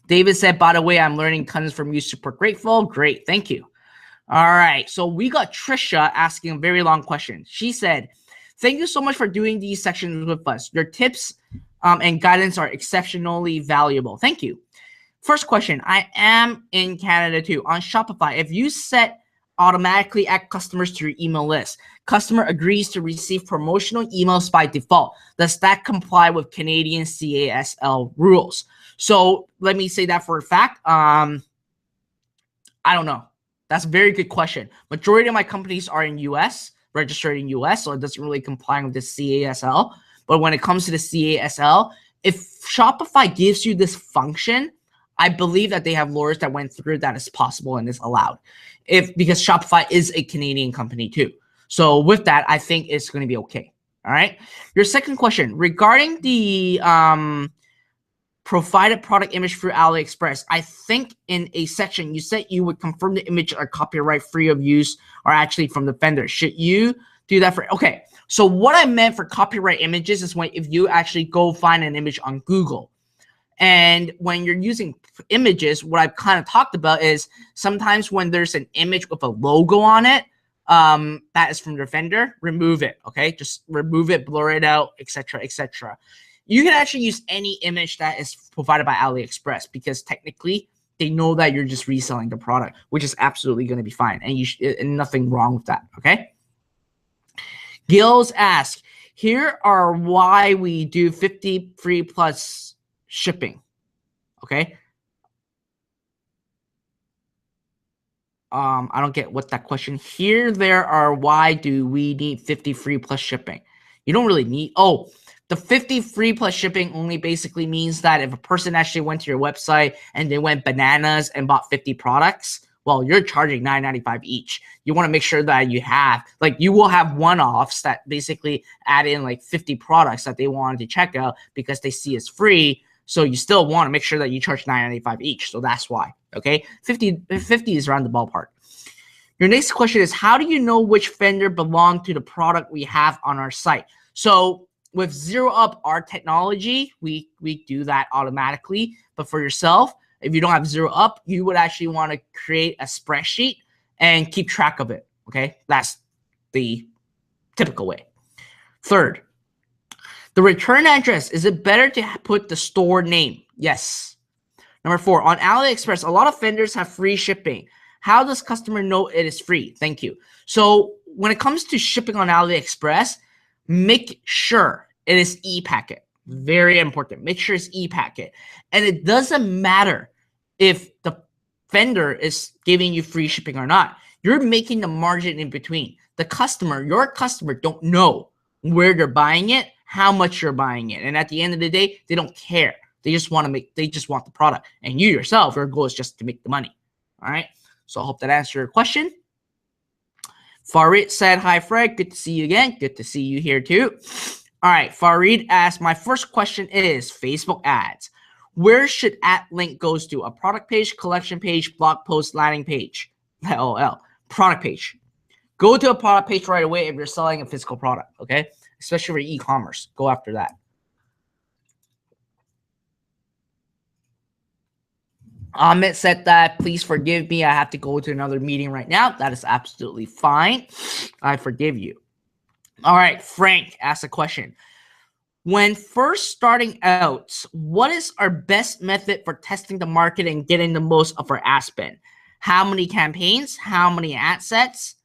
David said, by the way, I'm learning tons from you. Super grateful. Great. Thank you. All right. So we got Trisha asking a very long question. She said, thank you so much for doing these sections with us. Your tips and guidance are exceptionally valuable. Thank you. First question, I am in Canada too. On Shopify, if you set automatically add customers to your email list, customer agrees to receive promotional emails by default. Does that comply with Canadian CASL rules? So let me say that for a fact. I don't know. That's a very good question. Majority of my companies are in US, registered in US, so it doesn't really comply with the CASL. But when it comes to the CASL, if Shopify gives you this function, I believe that they have lawyers that went through that is possible and is allowed. Because Shopify is a Canadian company too. So with that, I think it's going to be okay. All right. Your second question regarding the provided product image through AliExpress. I think in a section you said you would confirm the image are copyright free of use or actually from the vendor. Should you do that for? Okay. So what I meant for copyright images is if you actually go find an image on Google. And when you're using images, what I've kind of talked about is sometimes when there's an image with a logo on it, that is from your vendor, remove it, okay? Just remove it, blur it out, etc., etc. You can actually use any image that is provided by AliExpress because technically they know that you're just reselling the product, which is absolutely going to be fine, and nothing wrong with that, okay? Gills ask, here are why we do 50 free plus shipping. Okay. I don't get what that question. Here there are why do we need 50 free plus shipping? You don't really need. Oh, the 50 free plus shipping only basically means that if a person actually went to your website and they went bananas and bought 50 products, well, you're charging $9.95 each. You want to make sure that you have, you will have one-offs that basically add in 50 products that they wanted to check out because they see it's free. So you still want to make sure that you charge $9.95 each. So that's why, okay? 50 is around the ballpark. Your next question is, how do you know which vendor belonged to the product we have on our site? So with ZeroUp, our technology, we do that automatically. But for yourself, if you don't have ZeroUp, you would actually want to create a spreadsheet and keep track of it, okay? That's the typical way. Third, the return address, is it better to put the store name? Yes. Number 4, on AliExpress, a lot of vendors have free shipping. How does customer know it is free? Thank you. So when it comes to shipping on AliExpress, make sure it is e-packet. Very important. Make sure it's e-packet. And it doesn't matter if the vendor is giving you free shipping or not. You're making the margin in between. The customer, your customer, don't know where they're buying it, how much you're buying it. And at the end of the day, they don't care. They just want the product. And you yourself, your goal is just to make the money. All right. So I hope that answered your question. Farid said, hi, Fred. Good to see you again. Good to see you here too. All right. Farid asked, my first question is Facebook ads. Where should ad link goes to? A product page, collection page, blog post, landing page? LOL. Product page. Go to a product page right away if you're selling a physical product, okay? Especially for e-commerce. Go after that. Amit said that, please forgive me. I have to go to another meeting right now. That is absolutely fine. I forgive you. All right, Frank asked a question. When first starting out, what is our best method for testing the market and getting the most of our ad spend? How many campaigns? How many ad sets?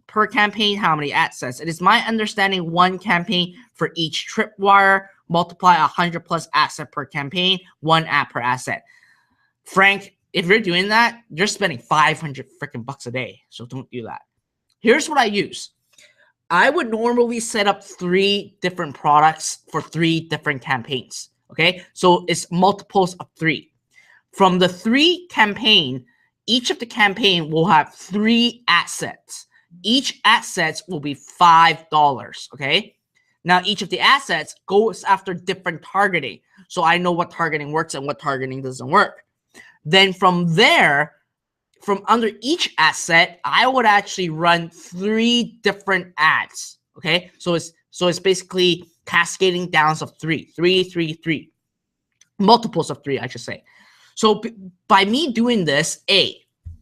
per campaign, how many ad sets. It is my understanding one campaign for each tripwire, multiply 100 plus asset per campaign, one ad per asset. Frank, if you're doing that, you're spending 500 freaking bucks a day. So don't do that. Here's what I use. I would normally set up 3 different products for 3 different campaigns. Okay, so it's multiples of 3. From the 3 campaign, each of the campaign will have 3 assets. Each assets will be $5. Okay, now each of the assets goes after different targeting, so I know what targeting works and what targeting doesn't work. Then from there, from under each asset, I would actually run 3 different ads. Okay, so it's basically cascading downs of 3, multiples of 3, I should say. So by me doing this,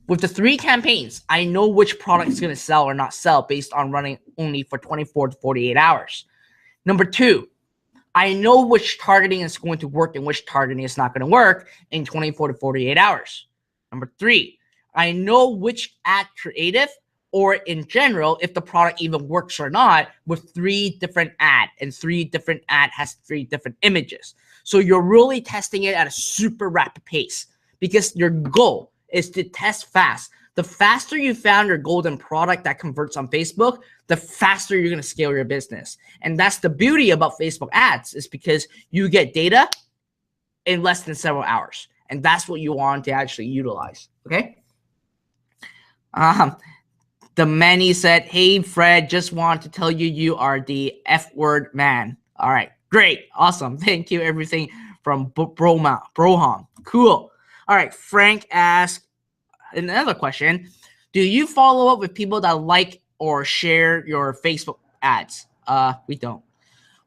with the 3 campaigns, I know which product is going to sell or not sell based on running only for 24 to 48 hours. Number 2, I know which targeting is going to work and which targeting is not going to work in 24 to 48 hours. Number 3, I know which ad creative or in general, if the product even works or not with 3 different ad, and 3 different ad has 3 different images. So you're really testing it at a super rapid pace because your goal is to test fast. The faster you found your golden product that converts on Facebook, the faster you're going to scale your business. And that's the beauty about Facebook ads, is because you get data in less than several hours. And that's what you want to actually utilize. Okay. The Manny said, hey, Fred, just want to tell you, you are the F-word man. All right, great. Awesome. Thank you. Everything from Broham. Cool. All right, Frank asked another question. Do you follow up with people that like or share your Facebook ads? We don't.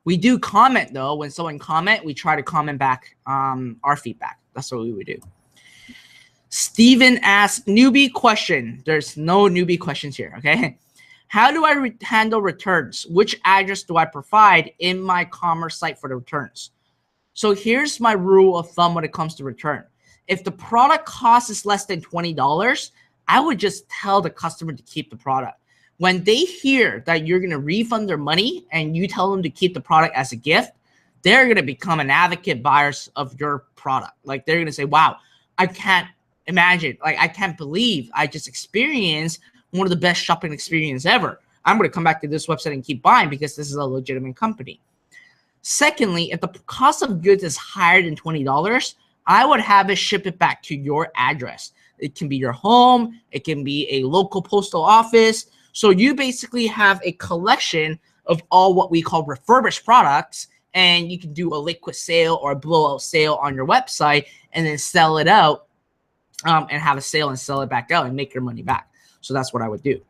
We do comment, though. When someone comment, we try to comment back our feedback. That's what we would do. Steven asks, newbie question. There's no newbie questions here, okay? How do I handle returns? Which address do I provide in my commerce site for the returns? So here's my rule of thumb when it comes to return. If the product cost is less than $20, I would just tell the customer to keep the product. When they hear that you're going to refund their money and you tell them to keep the product as a gift, they're going to become an advocate buyers of your product. Like, they're going to say, wow, I can't imagine, like, I can't believe I just experienced one of the best shopping experience ever. I'm going to come back to this website and keep buying because this is a legitimate company. Secondly, if the cost of goods is higher than $20, I would have it ship it back to your address. It can be your home. It can be a local postal office. So you basically have a collection of all what we call refurbished products, and you can do a liquid sale or a blowout sale on your website and then sell it out and have a sale and sell it back out and make your money back. So that's what I would do.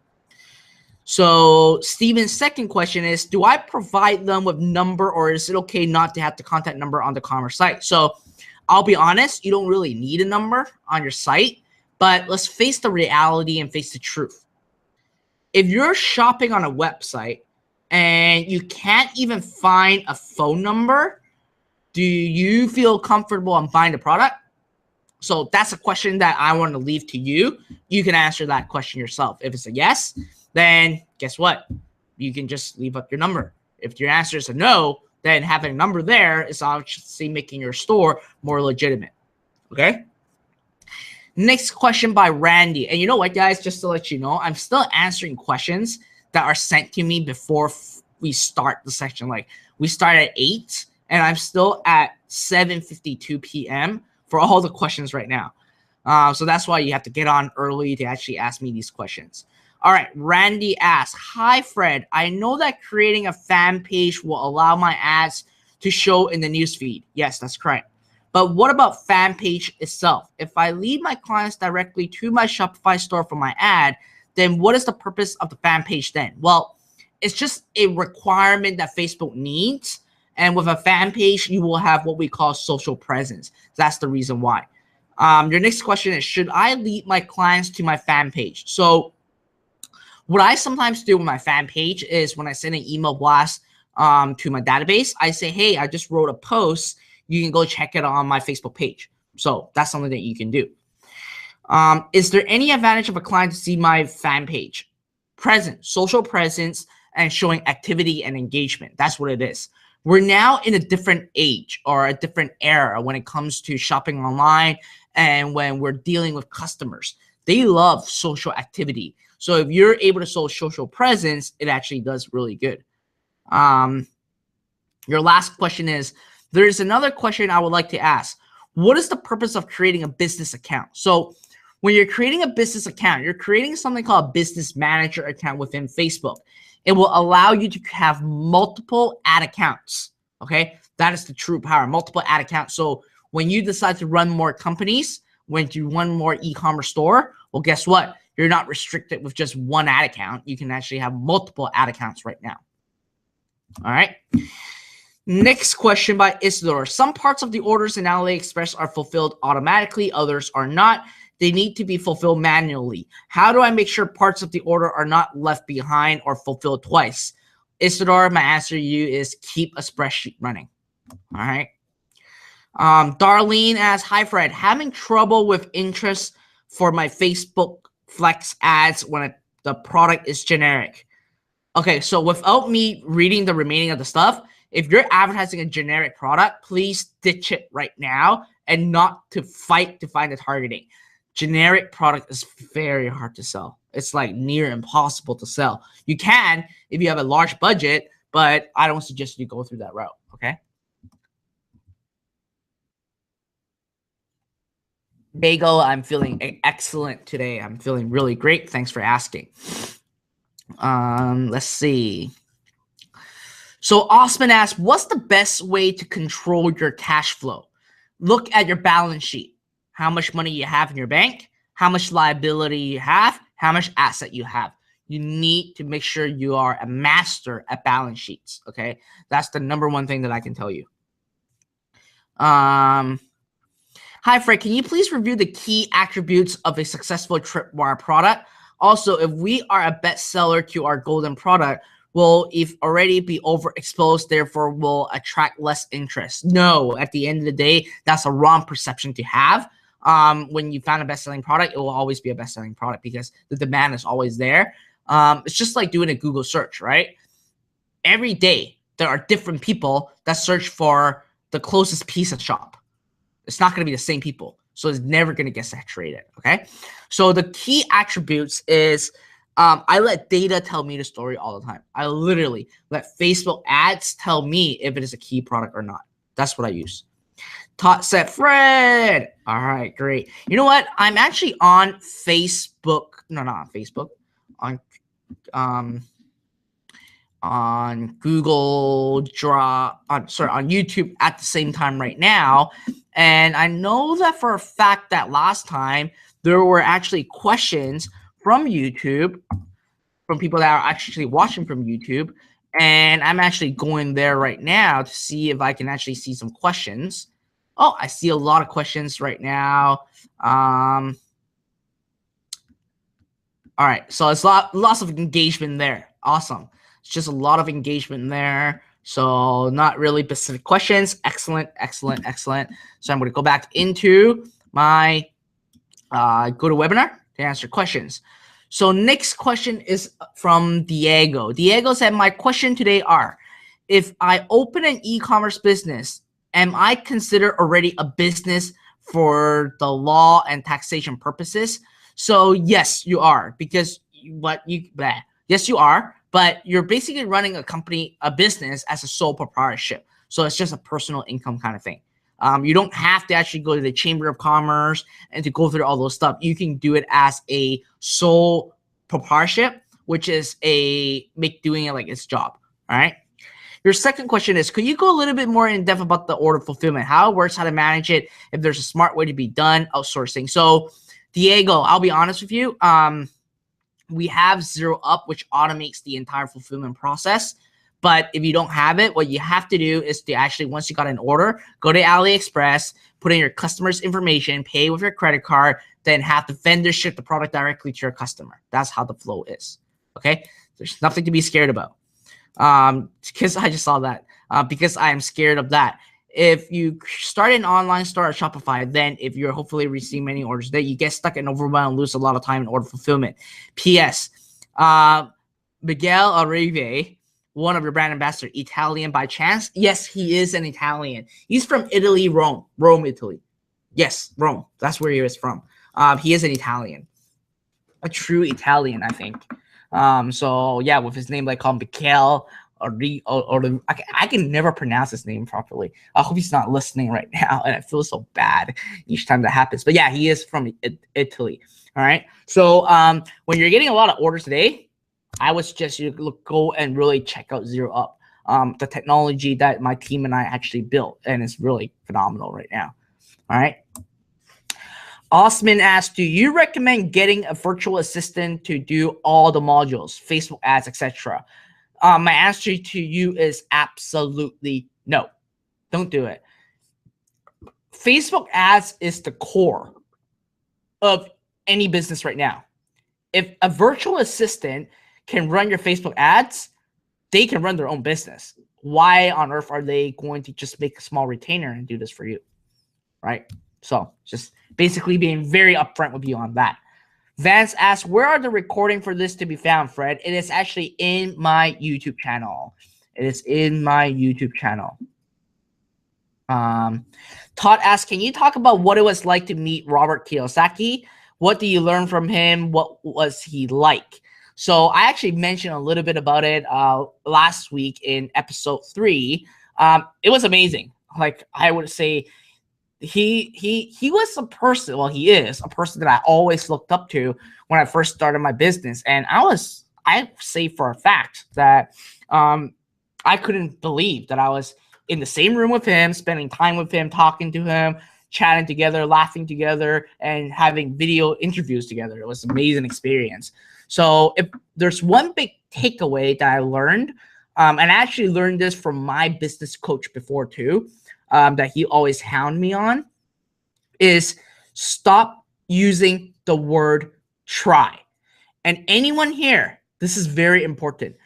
So Steven's second question is, do I provide them with number, or is it okay not to have the contact number on the commerce site? So I'll be honest, you don't really need a number on your site, but let's face the reality and face the truth. If you're shopping on a website and you can't even find a phone number, do you feel comfortable on buying the product? So that's a question that I want to leave to you. You can answer that question yourself. If it's a yes, then guess what? You can just leave up your number. If your answer is a no, then having a number there is obviously making your store more legitimate. Okay? Next question by Randy. And you know what, guys? Just to let you know, I'm still answering questions that are sent to me before we start the section. Like, we start at 8, and I'm still at 7:52 p.m. for all the questions right now. So that's why you have to get on early to actually ask me these questions. All right, Randy asks, hi, Fred. I know that creating a fan page will allow my ads to show in the newsfeed. Yes, that's correct. But what about fan page itself? If I lead my clients directly to my Shopify store for my ad, then what is the purpose of the fan page then? Well, it's just a requirement that Facebook needs. And with a fan page, you will have what we call social presence. That's the reason why. Your next question is, should I lead my clients to my fan page? So what I sometimes do with my fan page is when I send an email blast to my database, I say, hey, I just wrote a post. You can go check it on my Facebook page. So that's something that you can do. Is there any advantage of a client to see my fan page? presence, social presence, and showing activity and engagement. That's what it is. We're now in a different age or a different era when it comes to shopping online and when we're dealing with customers. They love social activity. So if you're able to show social presence, it actually does really good. Your last question is, there's another question I would like to ask. What is the purpose of creating a business account? So when you're creating a business account, you're creating something called a business manager account within Facebook. It will allow you to have multiple ad accounts. Okay, that is the true power, multiple ad accounts. So when you decide to run more companies, when you run more e-commerce store, well, guess what? You're not restricted with just one ad account. You can actually have multiple ad accounts right now. All right. Next question by Isidore. Some parts of the orders in AliExpress are fulfilled automatically, others are not. They need to be fulfilled manually. How do I make sure parts of the order are not left behind or fulfilled twice? Isidore, my answer to you is keep a spreadsheet running. All right. Darlene asks, hi Fred, having trouble with interest for my Facebook Flex ads when the product is generic. Okay, so without me reading the remaining of the stuff, if you're advertising a generic product, please ditch it right now and not to fight to find the targeting. Generic product is very hard to sell. It's like near impossible to sell. You can if you have a large budget, but I don't suggest you go through that route, okay? Bagel, I'm feeling excellent today. I'm feeling really great. Thanks for asking. Let's see. So Osman asks, what's the best way to control your cash flow? Look at your balance sheet. How much money you have in your bank, how much liability you have, how much asset you have. You need to make sure you are a master at balance sheets, okay? That's the number one thing that I can tell you. Hi, Fred. Can you please review the key attributes of a successful Tripwire product? Also, if we are a bestseller to our golden product, will if already be overexposed, therefore will attract less interest? No, at the end of the day, that's a wrong perception to have. When you found a best-selling product, it will always be a best-selling product because the demand is always there. It's just like doing a Google search, right? Every day, there are different people that search for the closest pizza shop. It's not going to be the same people. So it's never going to get saturated, okay? So the key attributes is I let data tell me the story all the time. I literally let Facebook ads tell me if it is a key product or not. That's what I use. Todd said, Fred. All right, great. You know what? I'm actually on Facebook. No, not on Facebook. On Google Drive. On YouTube at the same time right now. And I know that for a fact that last time there were actually questions from YouTube, from people that are actually watching from YouTube. And I'm actually going there right now to see if I can actually see some questions. Oh, I see a lot of questions right now. All right, so it's lots of engagement there. Awesome. It's just a lot of engagement there. So not really specific questions. Excellent, excellent, excellent. So I'm going to go back into my GoToWebinar to answer questions. So next question is from Diego. Diego said, my question today are, if I open an e-commerce business, am I considered already a business for the law and taxation purposes? So yes, you are, because yes, you are, but you're basically running a company, a business as a sole proprietorship. So it's just a personal income kind of thing. You don't have to actually go to the Chamber of Commerce and to go through all those stuff. You can do it as a sole proprietorship, which is doing it like its job. All right. Your second question is, could you go a little bit more in depth about the order fulfillment, how it works, how to manage it, if there's a smart way to be done, outsourcing? So Diego, I'll be honest with you. We have Zero Up, which automates the entire fulfillment process. But if you don't have it, what you have to do is to actually, once you got an order, go to AliExpress, put in your customer's information, pay with your credit card, then have the vendor ship the product directly to your customer. That's how the flow is. Okay? There's nothing to be scared about. Because I just saw that. Because I am scared of that. If you start an online store at Shopify, then if you're hopefully receiving many orders, then you get stuck and overwhelmed, lose a lot of time in order fulfillment. P.S. Miguel Arrive, one of your brand ambassadors, Italian by chance? Yes, he is an Italian. He's from Italy, Rome, Italy. Yes, Rome. That's where he is from. He is an Italian, a true Italian, I think. So yeah, with his name like called Miguel or I can never pronounce his name properly. I hope he's not listening right now, and I feel so bad each time that happens. But yeah, he is from Italy. All right. So when you're getting a lot of orders today, I would suggest you go and really check out Zero Up. The technology that my team and I actually built, and it's really phenomenal right now. All right. Osman asks, do you recommend getting a virtual assistant to do all the modules, Facebook ads, etc.? My answer to you is absolutely no. Don't do it. Facebook ads is the core of any business right now. If a virtual assistant can run your Facebook ads, they can run their own business. Why on earth are they going to just make a small retainer and do this for you? Right? So just basically being very upfront with you on that. Vance asks, where are the recording for this to be found, Fred? It is actually in my YouTube channel. It is in my YouTube channel. Todd asks, can you talk about what it was like to meet Robert Kiyosaki? What do you learn from him? What was he like? So I actually mentioned a little bit about it last week in episode 3. It was amazing. Like I would say, he was a person, well, he is a person that I always looked up to when I first started my business. And I say for a fact that I couldn't believe that I was in the same room with him, spending time with him, talking to him, chatting together, laughing together, and having video interviews together. It was an amazing experience. So if there's one big takeaway that I learned, and I actually learned this from my business coach before too, that he always hound me on, is stop using the word try. And anyone here, this is very important.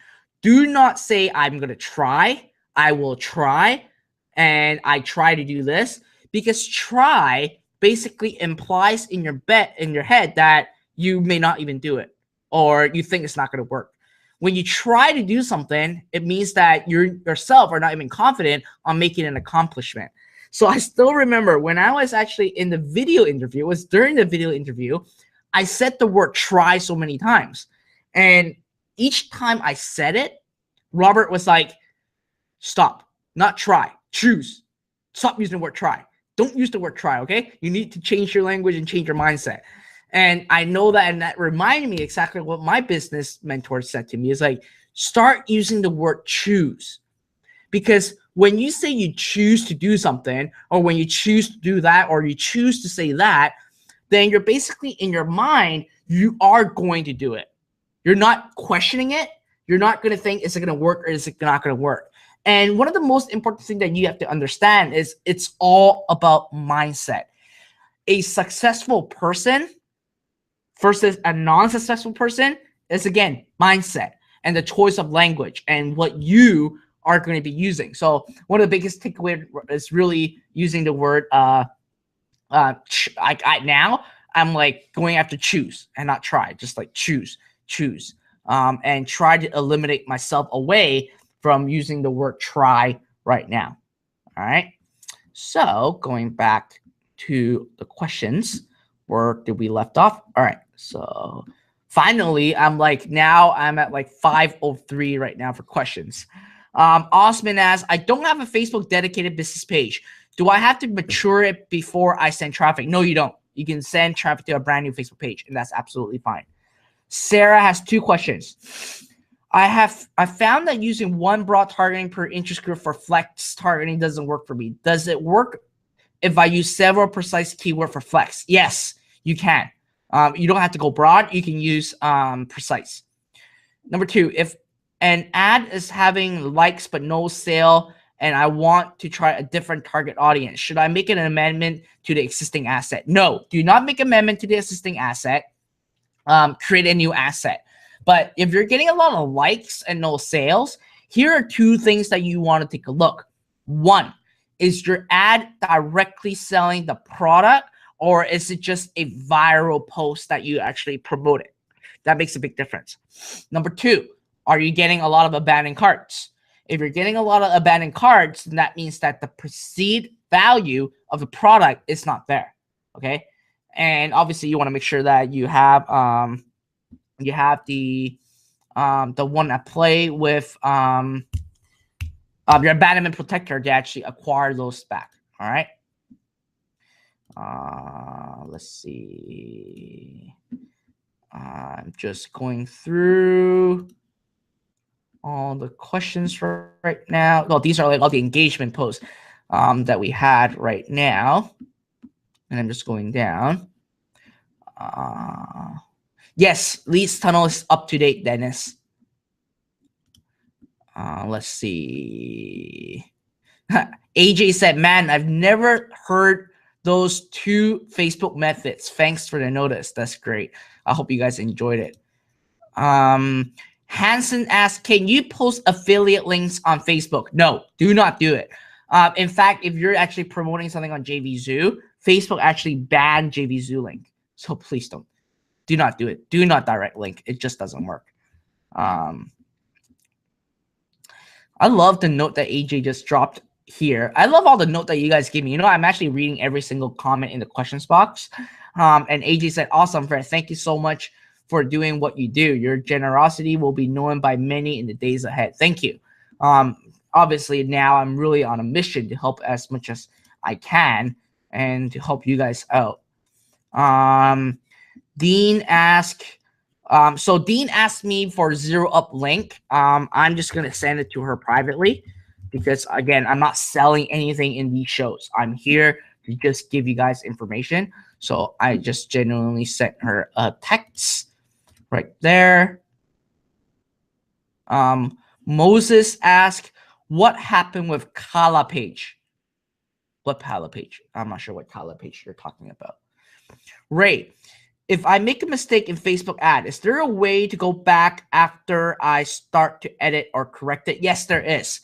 Do not say, I'm going to try, I will try, and I try to do this, because try basically implies in your head that you may not even do it, or you think it's not going to work. When you try to do something, it means that you yourself are not even confident on making an accomplishment. So I still remember when I was actually in the video interview, it was during the video interview, I said the word try so many times. And each time I said it, Robert was like, stop, not try, choose. Stop using the word try. Don't use the word try, okay? You need to change your language and change your mindset. And I know that, and that reminded me exactly what my business mentor said to me, is like, start using the word choose. Because when you say you choose to do something, or when you choose to do that, or you choose to say that, then you're basically in your mind, you are going to do it. You're not questioning it. You're not going to think, is it going to work or is it not going to work? And one of the most important things that you have to understand is it's all about mindset. A successful person versus a non-successful person is, again, mindset and the choice of language and what you are going to be using. So one of the biggest takeaways is really using the word now I'm like going after choose and not try, just like choose, and try to eliminate myself away from using the word try right now. All right. So going back to the questions, where did we left off? All right. So finally, I'm at like 5:03 right now for questions. Osman asks, I don't have a Facebook dedicated business page. Do I have to mature it before I send traffic? No, you don't. You can send traffic to a brand new Facebook page, and that's absolutely fine. Sarah has 2 questions. I found that using one broad targeting per interest group for flex targeting doesn't work for me. Does it work if I use several precise keywords for flex? Yes, you can. You don't have to go broad. You can use precise. Number 2, if an ad is having likes but no sale, and I want to try a different target audience, should I make an amendment to the existing asset? No, do not make amendment to the existing asset. Create a new asset. But if you're getting a lot of likes and no sales, here are 2 things that you want to take a look. 1, is your ad directly selling the product, or is it just a viral post that you actually promoted? That makes a big difference. Number 2, are you getting a lot of abandoned carts? If you're getting a lot of abandoned carts, then that means that the perceived value of the product is not there. Okay, and obviously you want to make sure that you have the one at play with your abandonment protector to actually acquire those back. All right. Let's see. I'm just going through all the questions right now. Well, these are like all the engagement posts that we had right now. And I'm just going down. Yes, Leeds Tunnel is up to date, Dennis. Let's see. AJ said, man, I've never heard those 2 Facebook methods. Thanks for the notice. That's great. I hope you guys enjoyed it. Hanson asked, can you post affiliate links on Facebook? No, do not do it. In fact, if you're actually promoting something on JVZoo, Facebook actually banned JVZoo link. So please don't. Do not do it. Do not direct link. It just doesn't work. I love the note that AJ just dropped here. I love all the note that you guys give me. You know, I'm actually reading every single comment in the questions box. And AJ said, awesome, Fred. Thank you so much for doing what you do. Your generosity will be known by many in the days ahead. Thank you. Obviously, now I'm really on a mission to help as much as I can and to help you guys out. Dean asked, so Dean asked me for Zero Up link. I'm just going to send it to her privately because, again, I'm not selling anything in these shows. I'm here to just give you guys information. So I just genuinely sent her a text right there. Moses asked, what happened with Kala page? What Kala page? I'm not sure what Kala page you're talking about. Ray, if I make a mistake in Facebook ad, is there a way to go back after I start to edit or correct it? Yes, there is.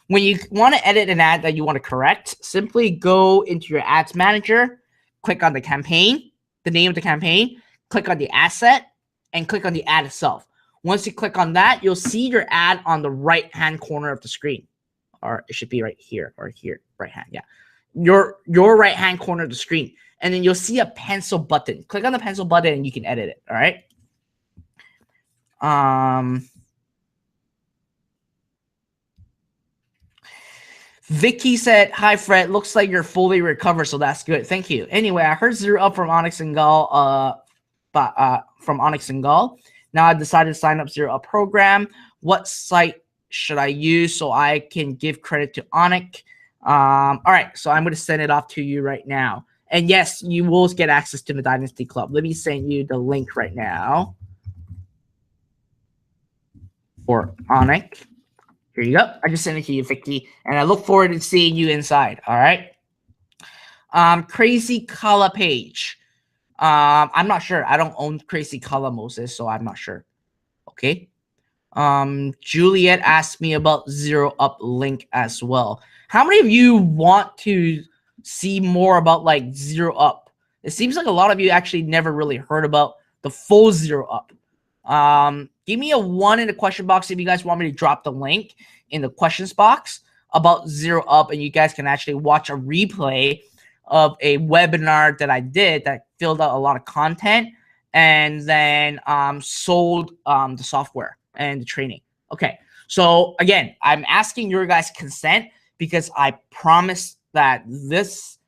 When you want to edit an ad that you want to correct, simply go into your ads manager, click on the campaign, the name of the campaign, click on the asset, and click on the ad itself. Once you click on that, you'll see your ad on the right-hand corner of the screen. Or it should be right here or here, right-hand, yeah. Your right-hand corner of the screen. And then you'll see a pencil button. Click on the pencil button and you can edit it, all right? Vicky said, hi, Fred. Looks like you're fully recovered, so that's good. Thank you. Anyway, I heard Zero Up from Onyx and Gull, from Onyx and Gull. Now I decided to sign up Zero Up program. What site should I use so I can give credit to Onyx? All right, so I'm going to send it off to you right now. And yes, you will get access to the Dynasty Club. Let me send you the link right now for Onyx. Here you go. I just sent it to you, Vicky, and I look forward to seeing you inside. All right. Crazy Color page. I'm not sure. I don't own Crazy Color, Moses, so I'm not sure. Okay. Juliet asked me about Zero Up link as well. How many of you want to see more about like Zero Up? It seems like a lot of you actually never really heard about the full Zero Up. Give me a 1 in the question box if you guys want me to drop the link in the questions box about Zero Up, and you guys can actually watch a replay of a webinar that I did that filled out a lot of content and then sold the software and the training. Okay, so again, I'm asking your guys' consent because I promised that this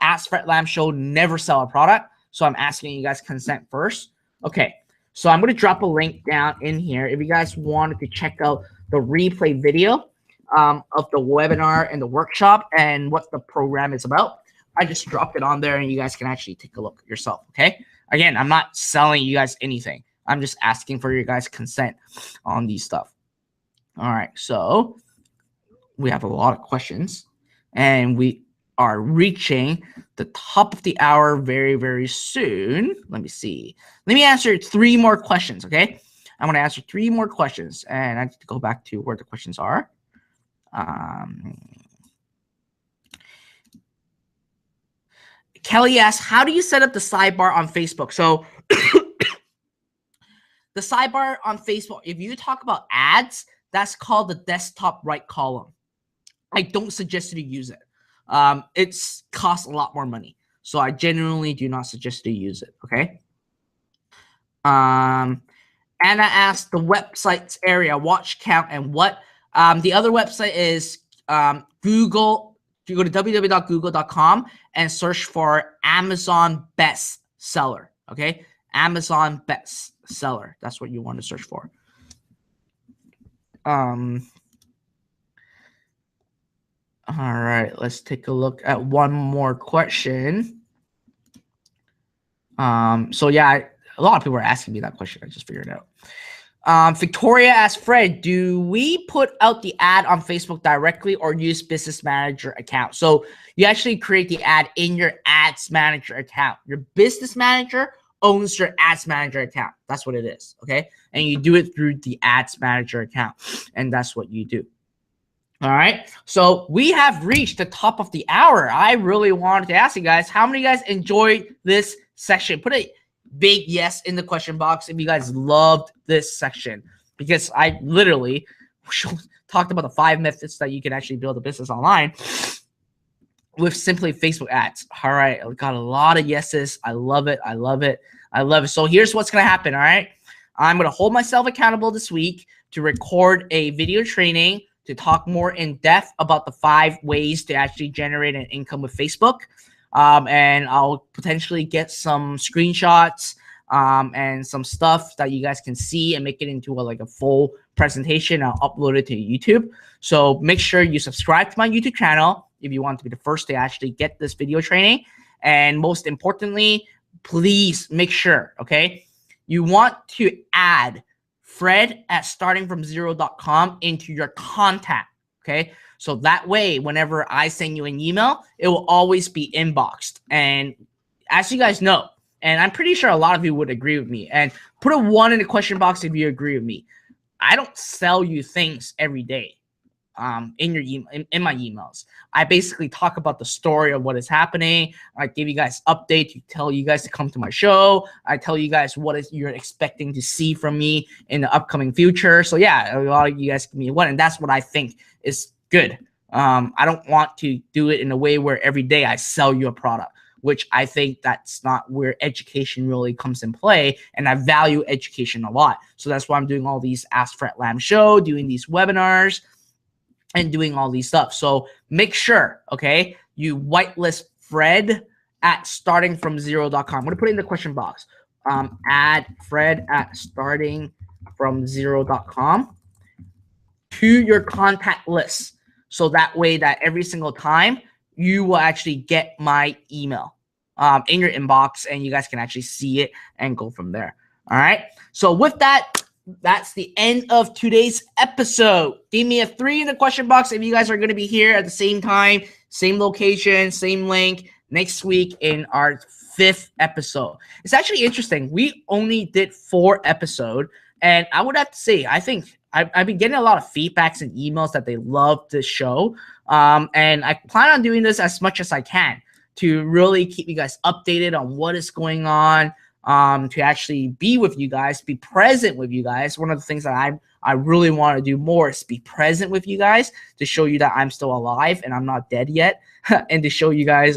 Ask Fred Lam show never sell a product. So I'm asking you guys consent first. Okay, so I'm going to drop a link down in here. If you guys wanted to check out the replay video of the webinar and the workshop and what the program is about, I just dropped it on there and you guys can actually take a look yourself, okay? Again, I'm not selling you guys anything. I'm just asking for your guys' consent on these stuff. All right, so we have a lot of questions and we are reaching the top of the hour very, very soon. Let me see. Let me answer 3 more questions, okay? I'm going to answer 3 more questions, and I need to go back to where the questions are. Kelly asks, how do you set up the sidebar on Facebook? So the sidebar on Facebook, if you talk about ads, that's called the desktop right column. I don't suggest you to use it. It's costs a lot more money. So I genuinely do not suggest you to use it, okay? Anna asked the websites area, watch count, and what? The other website is Google. You go to www.google.com and search for Amazon best seller, okay? Amazon best seller. That's what you want to search for. All right, let's take a look at one more question. So yeah, a lot of people are asking me that question. I just figured it out. Victoria asked Fred, do we put out the ad on Facebook directly or use Business Manager account? So you actually create the ad in your Ads Manager account. Your Business Manager owns your Ads Manager account. That's what it is, okay? And you do it through the Ads Manager account, and that's what you do. All right, so we have reached the top of the hour. I really wanted to ask you guys, how many of you guys enjoyed this section? Put a big yes in the question box if you guys loved this section, because I literally talked about the 5 methods that you can actually build a business online with simply Facebook ads. All right, I got a lot of yeses. I love it. I love it. I love it. So here's what's going to happen. All right, I'm going to hold myself accountable this week to record a video training to talk more in depth about the 5 ways to actually generate an income with Facebook. And I'll potentially get some screenshots and some stuff that you guys can see and make it into a full presentation. I'll upload it to YouTube. So make sure you subscribe to my YouTube channel if you want to be the first to actually get this video training. And most importantly, please make sure, okay, you want to add Fred at startingfromzero.com into your contact, okay? So that way, whenever I send you an email, it will always be inboxed. And as you guys know, and I'm pretty sure a lot of you would agree with me, and put a 1 in the question box if you agree with me. I don't sell you things every day in your in my emails. I basically talk about the story of what is happening. I give you guys updates. You tell you guys to come to my show. I tell you guys what is you're expecting to see from me in the upcoming future. So yeah, a lot of you guys give me a 1, and that's what I think is good. I don't want to do it in a way where every day I sell you a product, which I think that's not where education really comes in play. And I value education a lot. So that's why I'm doing all these Ask Fred Lam show, doing these webinars, and doing all these stuff. So make sure, okay, you whitelist Fred at startingfromzero.com. I'm going to put it in the question box. Add Fred at startingfromzero.com to your contact list. So that way that every single time you will actually get my email in your inbox, and you guys can actually see it and go from there. All right. So with that, that's the end of today's episode. Give me a 3 in the question box if you guys are going to be here at the same time, same location, same link next week in our 5th episode. It's actually interesting. We only did 4 episodes, and I would have to say, I think I've been getting a lot of feedbacks and emails that they love this show. And I plan on doing this as much as I can to really keep you guys updated on what is going on, to actually be with you guys, be present with you guys. One of the things that I really want to do more is be present with you guys to show you that I'm still alive and I'm not dead yet, and to show you guys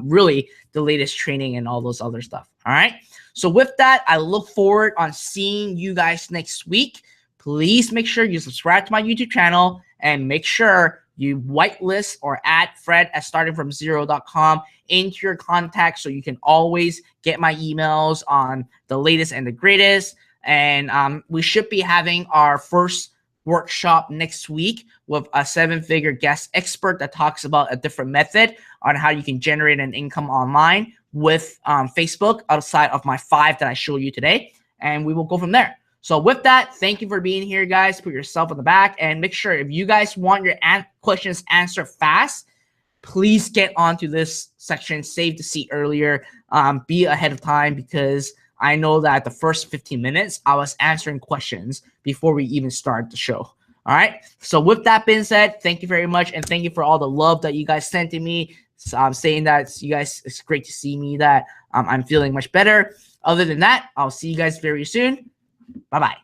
really the latest training and all those other stuff. All right. So with that, I look forward on seeing you guys next week. Please make sure you subscribe to my YouTube channel and make sure you whitelist or add Fred at startingfromzero.com into your contacts so you can always get my emails on the latest and the greatest. And we should be having our first workshop next week with a 7-figure guest expert that talks about a different method on how you can generate an income online with Facebook outside of my 5 that I showed you today. And we will go from there. So with that, thank you for being here, guys. Put yourself on the back and make sure if you guys want your questions answered fast, please get onto this section. Save the seat earlier. Be ahead of time, because I know that the first 15 minutes, I was answering questions before we even start the show. All right. So with that being said, thank you very much. And thank you for all the love that you guys sent to me. saying that you guys, it's great to see me that I'm feeling much better. Other than that, I'll see you guys very soon. Bye-bye.